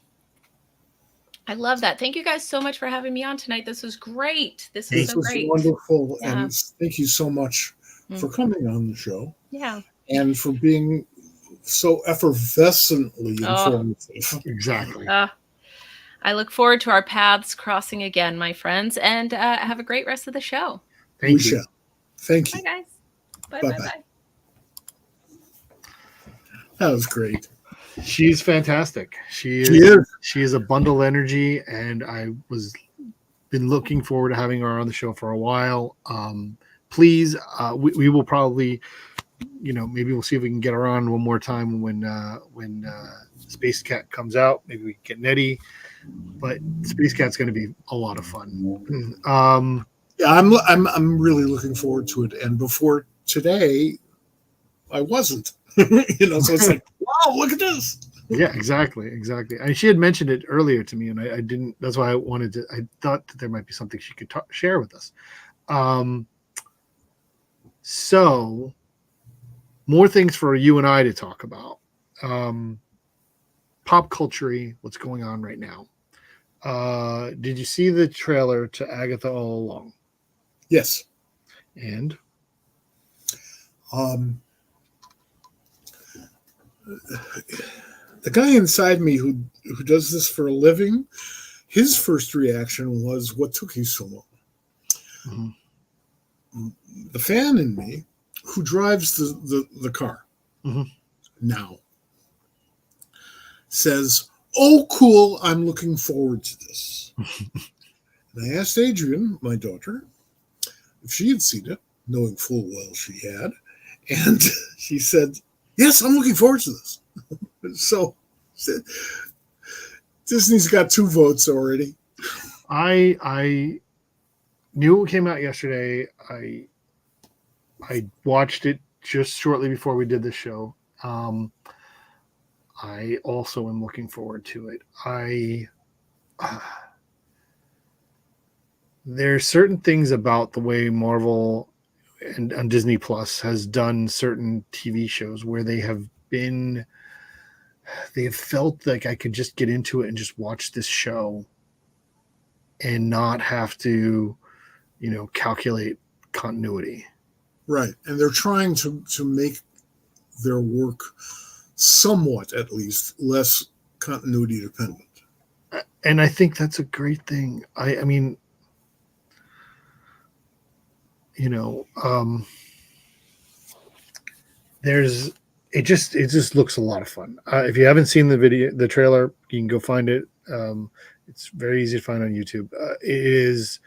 I love that. Thank you guys so much for having me on tonight. This was great. This was so great. Wonderful. Yeah. And thank you so much for coming on the show. Yeah. And for being so effervescently informative. Exactly. I look forward to our paths crossing again, my friends, and have a great rest of the show. Thank you. Thank you. Bye, guys. Bye. That was great. She's fantastic. She is a bundle of energy, and I was been looking forward to having her on the show for a while. Please, we will probably, maybe we'll see if we can get her on one more time when Space Cat comes out. Maybe we can get Nettie, but Space Cat's going to be a lot of fun. Yeah, I'm really looking forward to it. And before today, I wasn't. So it's like, wow, look at this. Yeah, exactly. And she had mentioned it earlier to me, and I didn't. That's why I wanted to. I thought that there might be something she could share with us. So, more things for you and I to talk about. Pop culture, what's going on right now? Did you see the trailer to Agatha All Along? Yes. And the guy inside me who does this for a living, his first reaction was, what took you so long? Mm-hmm. The fan in me, who drives the car now, says, oh, cool, I'm looking forward to this. And I asked Adrian, my daughter, if she had seen it, knowing full well she had, and she said, yes, I'm looking forward to this. So Disney's got 2 votes already. I knew it came out yesterday. I watched it just shortly before we did the show. I also am looking forward to it. There's certain things about the way Marvel and on Disney Plus has done certain TV shows where they have felt like I could just get into it and just watch this show and not have to, calculate continuity. Right. And they're trying to make their work somewhat, at least, less continuity dependent. And I think that's a great thing. I mean, there's it just looks a lot of fun. If you haven't seen the trailer, you can go find it. It's very easy to find on YouTube. It is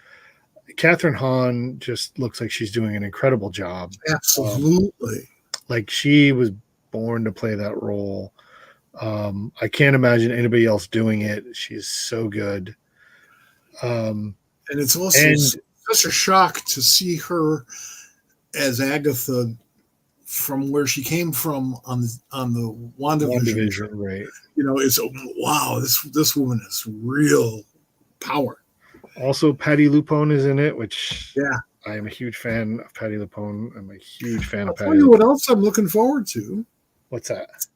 Catherine Hahn just looks like she's doing an incredible job. Absolutely. Like she was born to play that role. I can't imagine anybody else doing it. She's so good. And it's also such a shock to see her as Agatha from where she came from on the WandaVision, right? It's wow. This woman has real power. Also, Patty LuPone is in it, which yeah, I am a huge fan of Patty LuPone. I'm a huge fan of Patty. Tell you what else I'm looking forward to. What's that?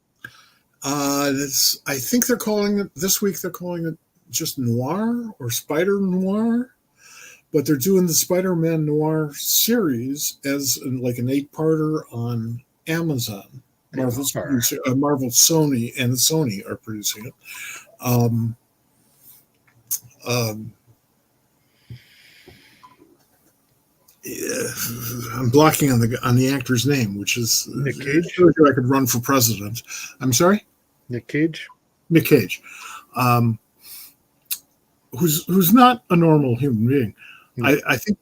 I think they're calling it this week. They're calling it just Noir or Spider Noir, but they're doing the Spider-Man Noir series as like an 8-parter on Amazon. Marvel, Sony, and Sony are producing it. I'm blocking on the actor's name, which is Nick Cage. I could run for president. I'm sorry, Nick Cage. Nick Cage, who's not a normal human being. I think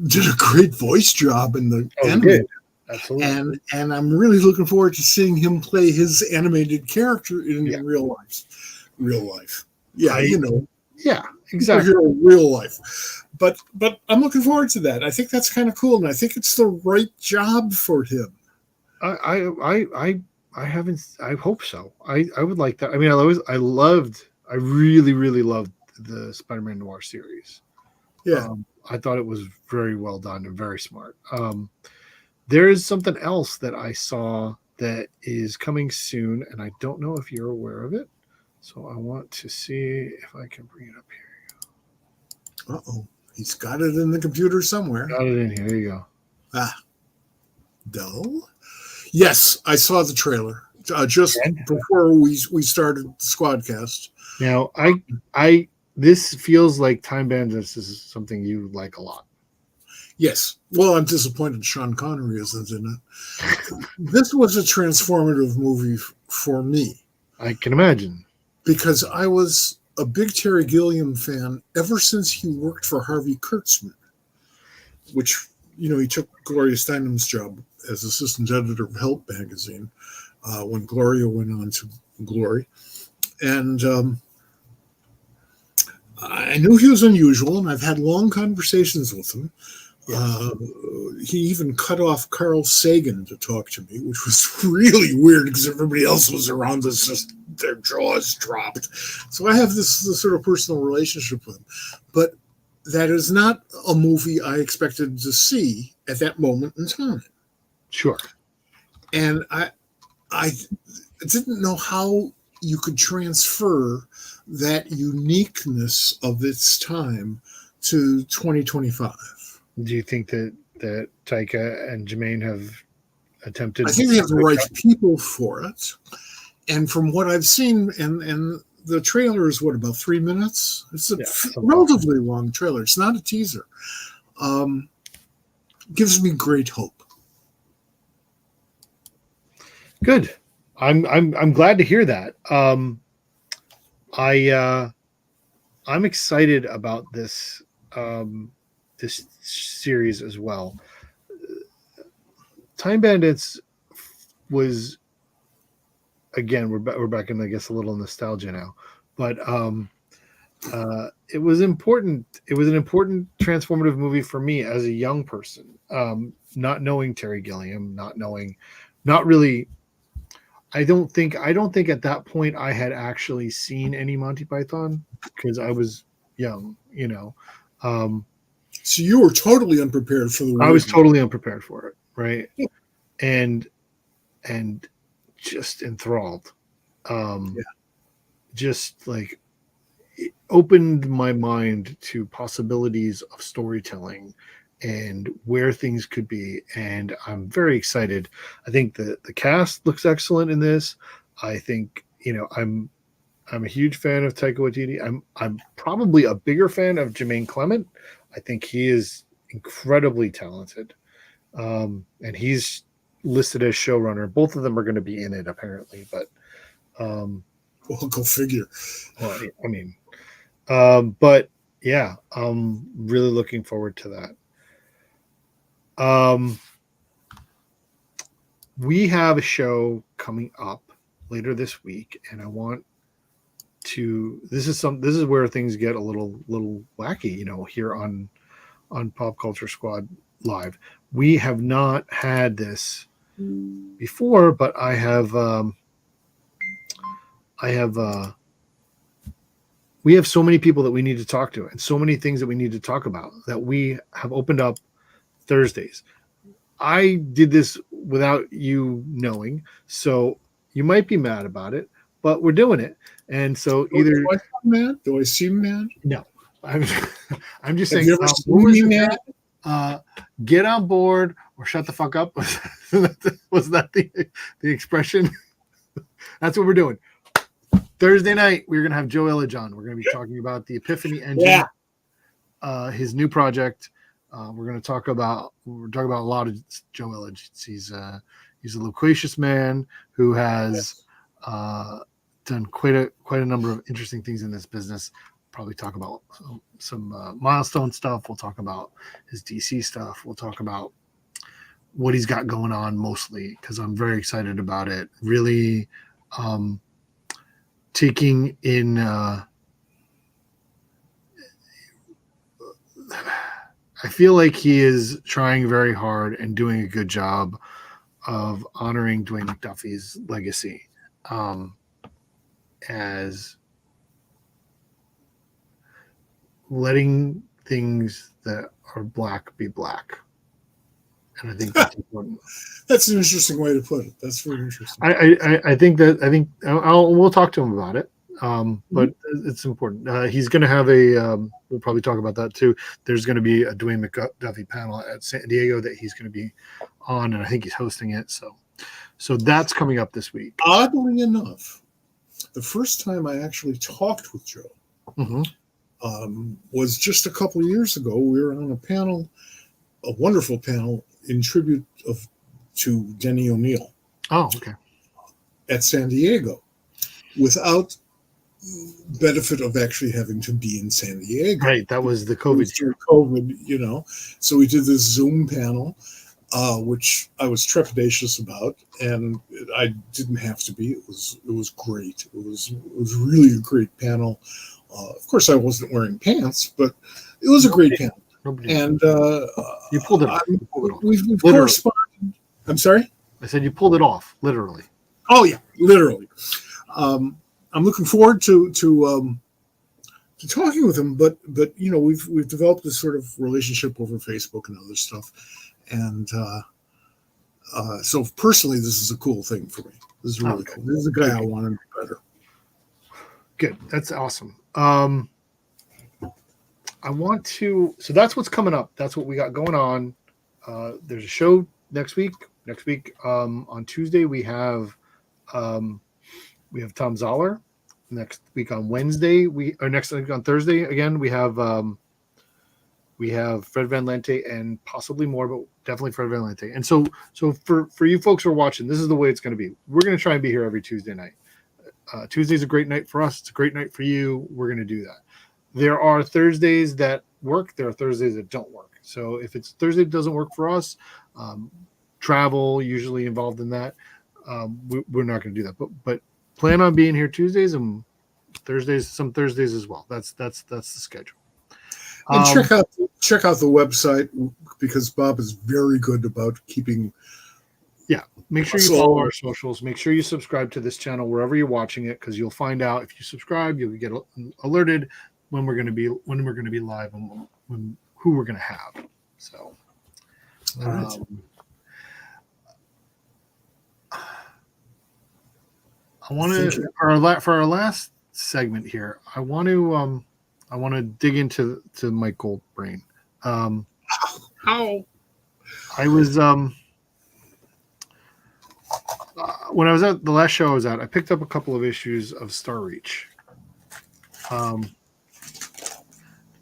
did a great voice job in the animated. Absolutely. And I'm really looking forward to seeing him play his animated character in real life. Real life. Yeah, Yeah, exactly. Real life. But I'm looking forward to that. I think that's kind of cool, and I think it's the right job for him. I hope so. I would like that. I mean, I really, really loved the Spider-Man Noir series. Yeah. I thought it was very well done and very smart. There is something else that I saw that is coming soon, and I don't know if you're aware of it. So I want to see if I can bring it up here. Uh-oh. He's got it in the computer somewhere. Got it in here. There you go. Dull? Yes, I saw the trailer just before we started the SquadCast. Now, this feels like Time Bandits is something you like a lot. Yes. Well, I'm disappointed Sean Connery isn't in it. This was a transformative movie for me. I can imagine. Because I was a big Terry Gilliam fan ever since he worked for Harvey Kurtzman, which, he took Gloria Steinem's job as assistant editor of Help magazine when Gloria went on to Glory. And I knew he was unusual, and I've had long conversations with him. Yes. He even cut off Carl Sagan to talk to me, which was really weird because everybody else was around us, just their jaws dropped. So I have this sort of personal relationship with him. But that is not a movie I expected to see at that moment in time. Sure. And I didn't know how you could transfer that uniqueness of its time to 2025. Do you think that Taika and Jermaine have attempted? I think they have the right people for it. And from what I've seen, and the trailer is about 3 minutes? It's a relatively long trailer. It's not a teaser. Gives me great hope. Good. I'm glad to hear that. I'm excited about this this series as well. Time Bandits was, again, we're back in, I guess, a little nostalgia now, but it was important. It was an important transformative movie for me as a young person, not knowing Terry Gilliam, not really. I don't think at that point I had actually seen any Monty Python because I was young, So you were totally unprepared for the I was weirdness. totally unprepared for it, right? And just enthralled. Yeah. Just like it opened my mind to possibilities of storytelling and where things could be. And I'm very excited. I think the cast looks excellent in this. I think, I'm a huge fan of Taika Waititi. I'm probably a bigger fan of Jermaine Clement. I think he is incredibly talented. And he's listed as showrunner. Both of them are going to be in it apparently, but Well, go figure. well, I mean, but yeah, I'm really looking forward to that. We have a show coming up later this week, and I want to. This is where things get a little wacky, here on Pop Culture Squad Live. We have not had this before, but I have we have so many people that we need to talk to and so many things that we need to talk about that we have opened up Thursdays. I did this without you knowing, so you might be mad about it, but we're doing it. And so either Do I sound mad? Do I seem mad? no, I'm I'm just Have saying. you ever What was seen me it? mad? Get on board or shut the fuck up. Was that the expression? That's what we're doing. Thursday night, we're going to have Joe Illidge on. We're going to be talking about the Epiphany Engine, his new project. We're talking about a lot of Joe Illidge. He's a loquacious man who has done quite a number of interesting things in this business. Probably talk about some milestone stuff. We'll talk about his DC stuff. We'll talk about what he's got going on mostly because I'm very excited about it. Really taking in I feel like he is trying very hard and doing a good job of honoring Dwayne McDuffie's legacy as letting things that are black be black. And I think that's important. That's an interesting way to put it. That's very interesting. I think we'll talk to him about it. But it's important. He's going to have we'll probably talk about that too. There's going to be a Dwayne McDuffie panel at San Diego that he's going to be on, and I think he's hosting it. So that's coming up this week. Oddly enough, the first time I actually talked with Joe was just a couple of years ago. We were on a panel, a wonderful panel in tribute to Denny O'Neil. Oh, okay. At San Diego, without benefit of actually having to be in San Diego. Right, that was the COVID. So we did this Zoom panel, which I was trepidatious about, and I didn't have to be. It was great. It was really a great panel. Of course, I wasn't wearing pants, but it was a great panel. And you pulled it off. We've corresponded. I'm sorry? I said you pulled it off, literally. Oh yeah, literally. I'm looking forward to talking with him, but we've developed this sort of relationship over Facebook and other stuff, and so personally, this is a cool thing for me. This is really cool. This is a guy I want to be better. Good, that's awesome. I want to. So that's what's coming up. That's what we got going on. There's a show next week. Next week on Tuesday we have Tom Zoller. Next week on Wednesday next week on Thursday again we have Fred Van Lente and possibly more, but definitely Fred Van Lente. And so for you folks who are watching, this is the way it's going to be. We're going to try and be here every Tuesday night. Tuesday's a great night for us. It's a great night for you. We're going to do that. There are Thursdays that work. There are Thursdays that don't work. So if it's Thursday that doesn't work for us, travel usually involved in that. We're not going to do that. But plan on being here Tuesdays and Thursdays, some Thursdays as well. That's the schedule. And check out the website because Bob is very good about keeping Make sure you follow our socials. Make sure you subscribe to this channel wherever you're watching it, because you'll find out if you subscribe, you'll get alerted when we're going to be live and who we're going to have. So, All right. I want to for our last segment here. I want to dig into Mike Goldbrain. How? I was when I was at the last show I was at, I picked up a couple of issues of Star Reach,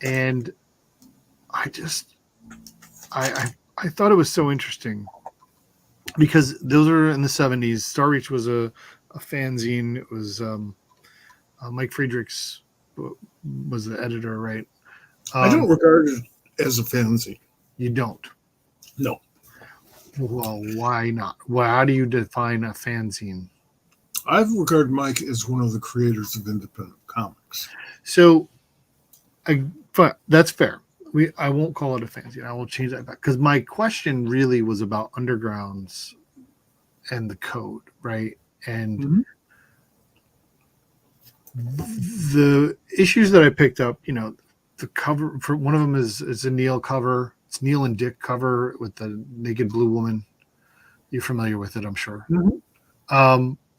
and I thought it was so interesting because those are in the 70s. Star Reach was a fanzine. It was Mike Friedrichs was the editor, right? I don't regard it as a fanzine. You don't? No. Well, why not? How do you define a fanzine? I've regarded Mike as one of the creators of independent comics. So, that's fair. I won't call it a fanzine. I will change that back, because my question really was about Undergrounds and the code, right? And the issues that I picked up, the cover for one of them is a Neil cover. It's Neil and Dick cover with the naked blue woman. You're familiar with it, I'm sure.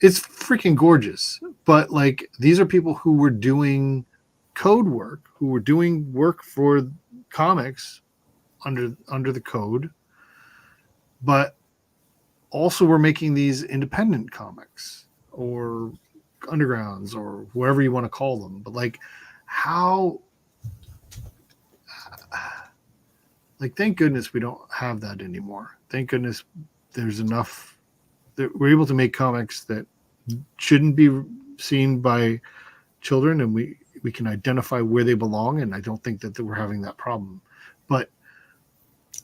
It's freaking gorgeous. But like, these are people who were doing code work, who were doing work for comics under the code, but also were making these independent comics or undergrounds or whatever you want to call them. But like, how? Like, thank goodness we don't have that anymore. Thank goodness there's enough that we're able to make comics that shouldn't be seen by children, and we can identify where they belong. And I don't think that we're having that problem. But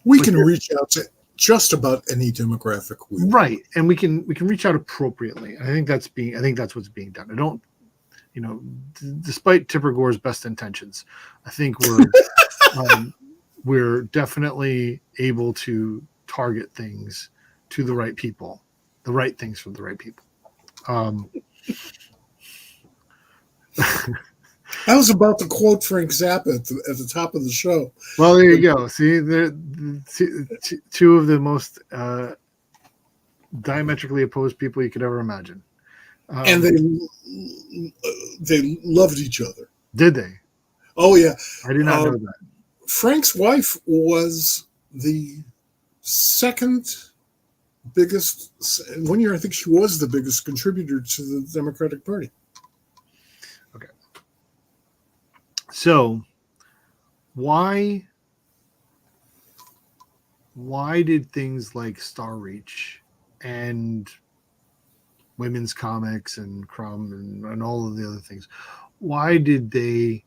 we can reach out to just about any demographic right, and we can reach out appropriately. I think that's what's being done. I don't, despite Tipper Gore's best intentions, I think we're we're definitely able to target things to the right people, the right things for the right people. I was about to quote Frank Zappa at the top of the show. Well, there you go. See, two of the most diametrically opposed people you could ever imagine. And they loved each other. Did they? Oh, yeah. I did not know that. Frank's wife was the second biggest, one year I think she was the biggest contributor to the Democratic Party. Okay. So why did things like Star Reach and women's comics and Crumb and all of the other things, why did they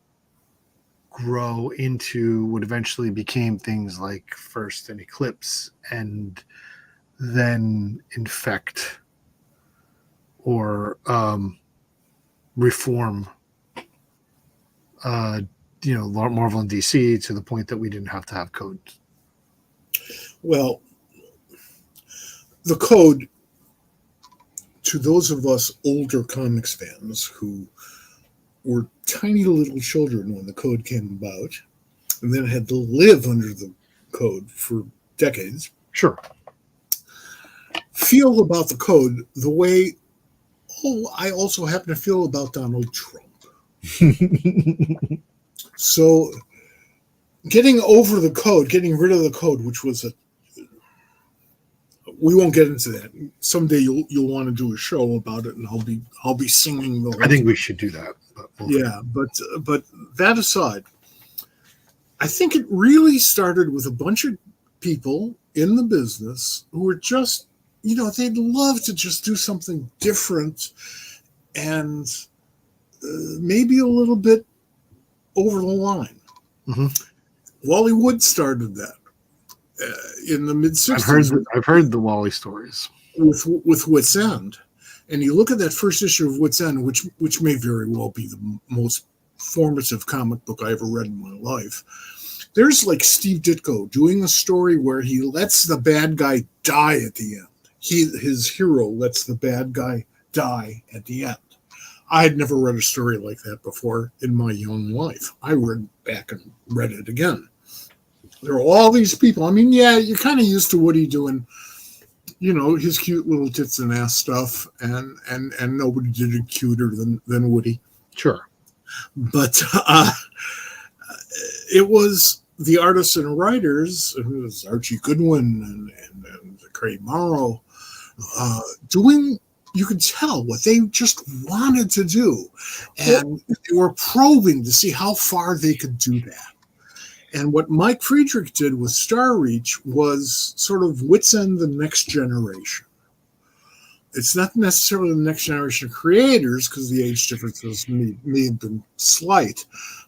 grow into what eventually became things like First and Eclipse, and then Infect or Reform, Marvel and DC, to the point that we didn't have to have codes? Well, the code, to those of us older comics fans who were tiny little children when the code came about, and then had to live under the code for decades. Sure. Feel about the code the way I also happen to feel about Donald Trump. So getting over the code, getting rid of the code, which was we won't get into that. Someday you'll want to do a show about it, and I'll be singing the whole I think we should do that. But that aside, I think it really started with a bunch of people in the business who were just, they'd love to just do something different and maybe a little bit over the line. Mm-hmm. Wally Wood started that in the mid-60s. I've heard the Wally stories. With Wit's End. And you look at that first issue of Wit's End, which may very well be the most formative comic book I ever read in my life. There's like Steve Ditko doing a story where he lets the bad guy die at the end. his hero lets the bad guy die at the end. I had never read a story like that before in my young life. I read back and read it again. There are all these people. I mean, yeah, you're kind of used to Woody doing, his cute little tits and ass stuff, and nobody did it cuter than Woody. Sure. But it was the artists and writers, it was Archie Goodwin and Craig Morrow, doing. You could tell what they just wanted to do, and they were probing to see how far they could do that. And what Mike Friedrich did with Star Reach was sort of wits end the next generation. It's not necessarily the next generation of creators, because the age differences may have been slight,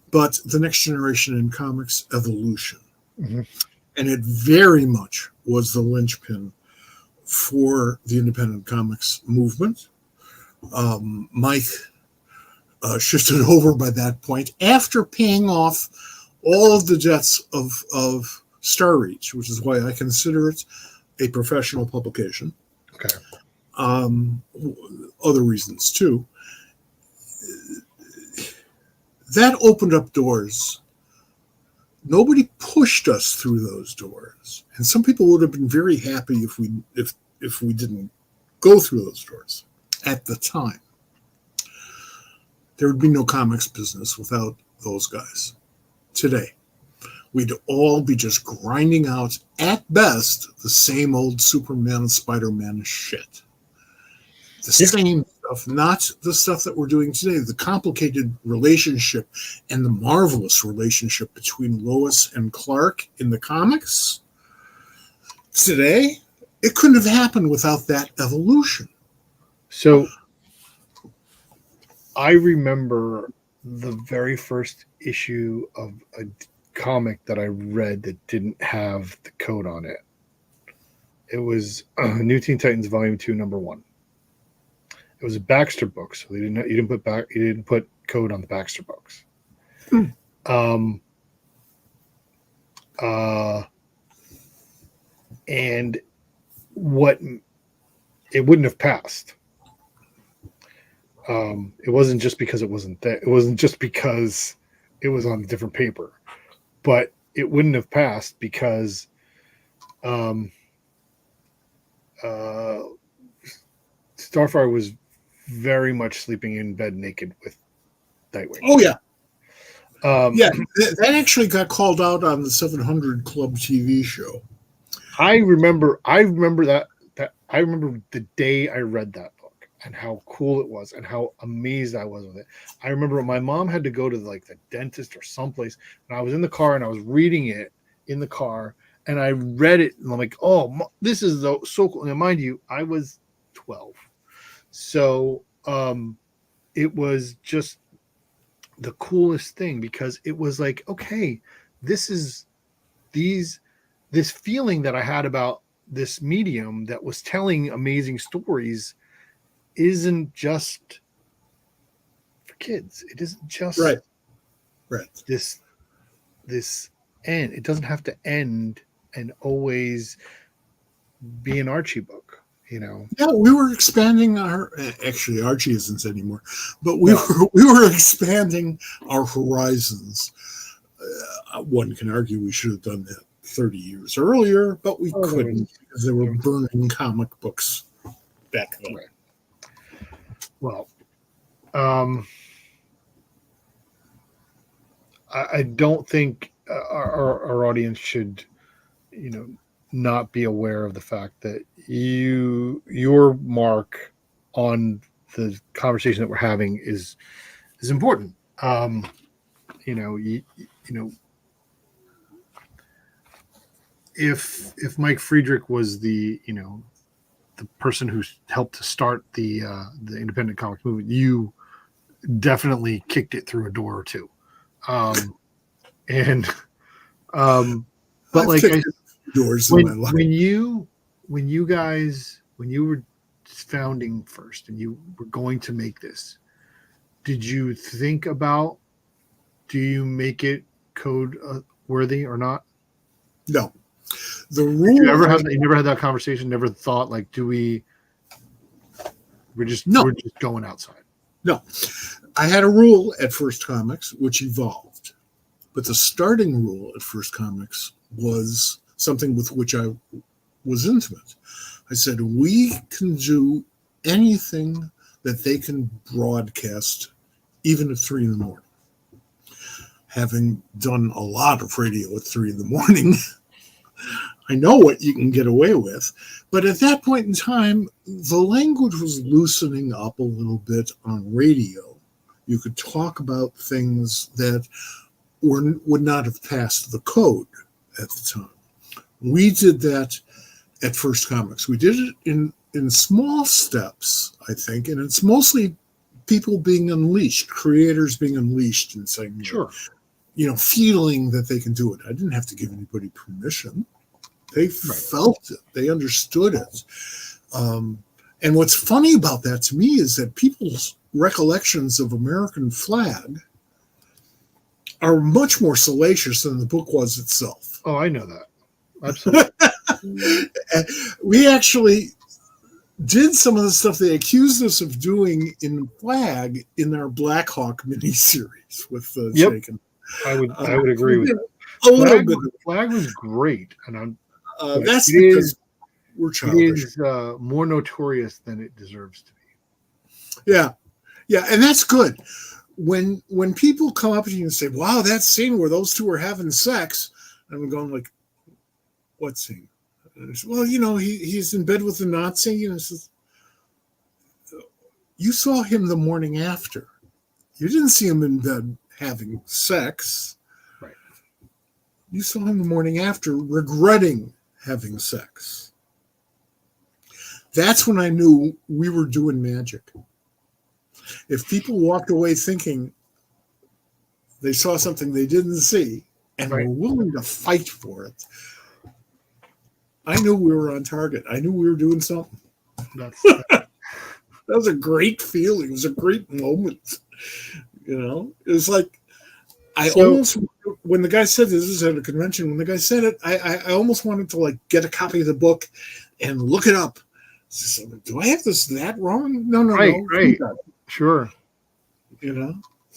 but the next generation in comics evolution. Mm-hmm. And it very much was the linchpin for the independent comics movement. Mike shifted over by that point after paying off all of the debts of Star Reach, which is why I consider it a professional publication. Okay. Other reasons too. That opened up doors. Nobody pushed us through those doors, and some people would have been very happy if we didn't go through those doors at the time. There would be no comics business without those guys. Today, we'd all be just grinding out, at best, the same old Superman and Spider-Man shit. The same stuff, not the stuff that we're doing today. The complicated relationship and the marvelous relationship between Lois and Clark in the comics today, it couldn't have happened without that evolution. So I remember the very first issue of a comic that I read that didn't have the code on it. It was New Teen Titans Volume 2, Number 1. It was a Baxter book, so you didn't put code on the Baxter books. And what it wouldn't have passed. It wasn't just because it wasn't there. It wasn't just because it was on a different paper, but it wouldn't have passed because Starfire was very much sleeping in bed naked with Nightwing. Oh yeah. That actually got called out on the 700 Club TV show. I remember that I remember the day I read that book and how cool it was and how amazed I was with it. I remember my mom had to go to like the dentist or someplace, and I was in the car and I was reading it in the car, and I read it and I'm like, oh, this is so cool. And mind you, I was 12. So it was just the coolest thing, because it was like, okay, this feeling that I had about this medium that was telling amazing stories isn't just for kids. It isn't just right. this end. It doesn't have to end and always be an Archie book. Yeah, we were expanding actually Archie isn't anymore, but we were expanding our horizons. One can argue we should have done that 30 years earlier, but we couldn't because they were burning comic books back then. Right. Well, I don't think our audience should, not be aware of the fact that your mark on the conversation that we're having is important. If Mike Friedrich was the person who helped to start the independent comics movement, you definitely kicked it through a door or two. But like doors when in my life. when you were founding first and you were going to make this, did you think about, do you make it code worthy or not? No. The Did rule. you ever have that? You never had that conversation? Never thought like, we're just going outside. No, I had a rule at First Comics which evolved, but the starting rule at First Comics was something with which I was intimate. I said, we can do anything that they can broadcast, even at 3 a.m. Having done a lot of radio at 3 a.m, I know what you can get away with. But at that point in time, the language was loosening up a little bit on radio. You could talk about things that would not have passed the code at the time. We did that at First Comics. We did it in small steps, I think, and it's mostly people being unleashed, creators being unleashed and saying, Sure, feeling that they can do it. I didn't have to give anybody permission. They felt it. They understood it. And what's funny about that to me is that people's recollections of American Flag are much more salacious than the book was itself. Oh, I know that. Absolutely. We actually did some of the stuff they accused us of doing in Flag in our Black Hawk miniseries with Jake. I would agree with that. A little bit. Flag was great, and that's because we're childish. It is more notorious than it deserves to be. Yeah, and that's good. When people come up to you and say, "Wow, that scene where those two are having sex," I'm going like, "What scene?" Say, well, he's in bed with the Nazi, and it says, "You saw him the morning after. You didn't see him in bed having sex. Right. You saw him the morning after regretting having sex." That's when I knew we were doing magic. If people walked away thinking they saw something they didn't see and were willing to fight for it, I knew we were on target. I knew we were doing something. That was a great feeling. It was a great moment. It was like, almost, when the guy said this is at a convention, when the guy said it, I almost wanted to get a copy of the book and look it up. So, do I have that wrong? No. Right. Sure.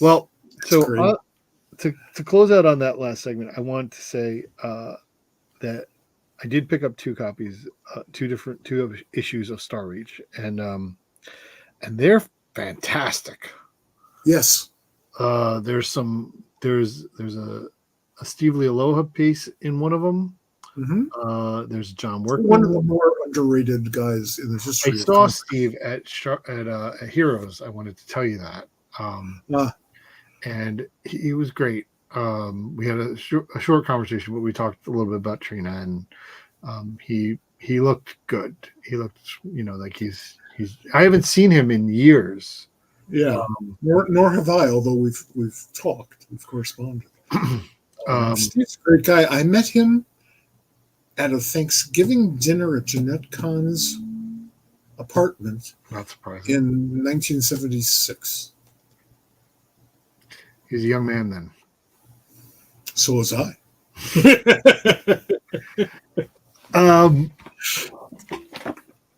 Well, so to close out on that last segment, I want to say that I did pick up 2 copies, two issues of Star Reach, and they're fantastic. Yes. There's a Steve Lealoha piece in one of them. Mm-hmm. There's John Workman. One of the more underrated guys in the history. I saw Steve at Heroes. I wanted to tell you that. And he was great. We had a short conversation, but we talked a little bit about Trina, and he looked good. He looked, like he's. I haven't seen him in years. Yeah, nor have I. Although we've talked, we've corresponded. Steve's a great guy. I met him at a Thanksgiving dinner at Jeanette Kahn's apartment. Not surprising. In 1976. He's a young man then. So was I. All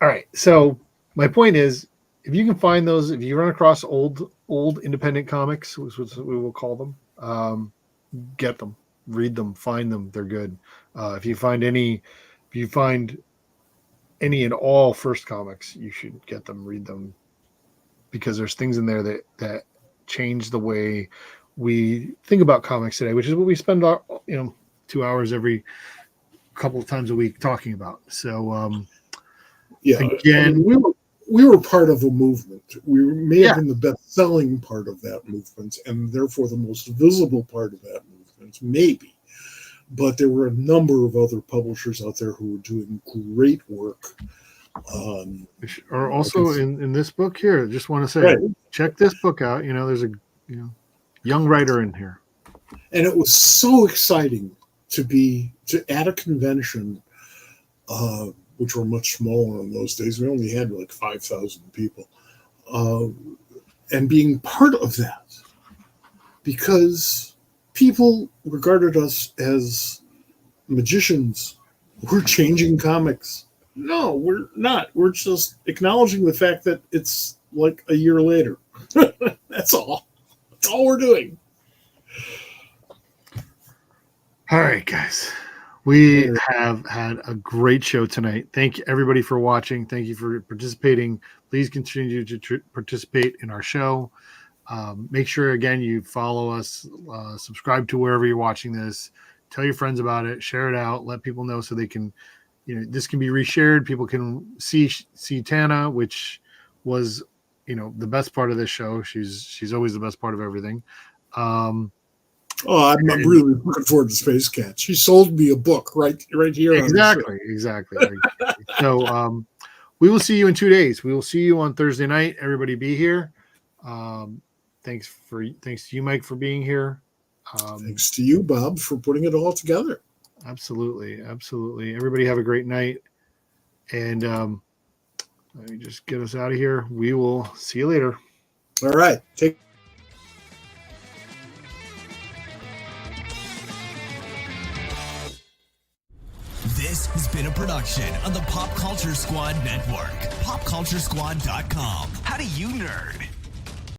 right. So my point is, if you can find those, if you run across old independent comics, which we will call them, get them, read them, find them. They're good. If you find any and all First Comics, you should get them, read them, because there's things in there that change the way we think about comics today, which is what we spend our 2 hours every couple of times a week talking about. So again, we were part of a movement. We may have been the best-selling part of that movement, and therefore the most visible part of that movement, maybe. But there were a number of other publishers out there who were doing great work. Or also in this book here, I just want to say, check this book out. There's a young writer in here. And it was so exciting to at a convention, which were much smaller in those days. We only had 5,000 people, and being part of that, because people regarded us as magicians we're changing comics. No, we're not. We're just acknowledging the fact that it's like a year later. That's all. That's all we're doing. All right, guys. We have had a great show tonight. Thank you, everybody, for watching. Thank you for participating. Please continue to participate in our show. Make sure, again, you follow us, subscribe to wherever you're watching this. Tell your friends about it. Share it out. Let people know so they can, this can be reshared. People can see Tana, which was, the best part of this show. She's always the best part of everything. I'm really looking forward to Space Cat. She sold me a book right here. Exactly. So we will see you in 2 days. We will see you on Thursday night. Everybody be here. Thanks to you, Mike, for being here. Thanks to you, Bob, for putting it all together. Absolutely. Everybody have a great night. And let me just get us out of here. We will see you later. All right. This has been a production of the Pop Culture Squad Network. PopCultureSquad.com. How do you nerd?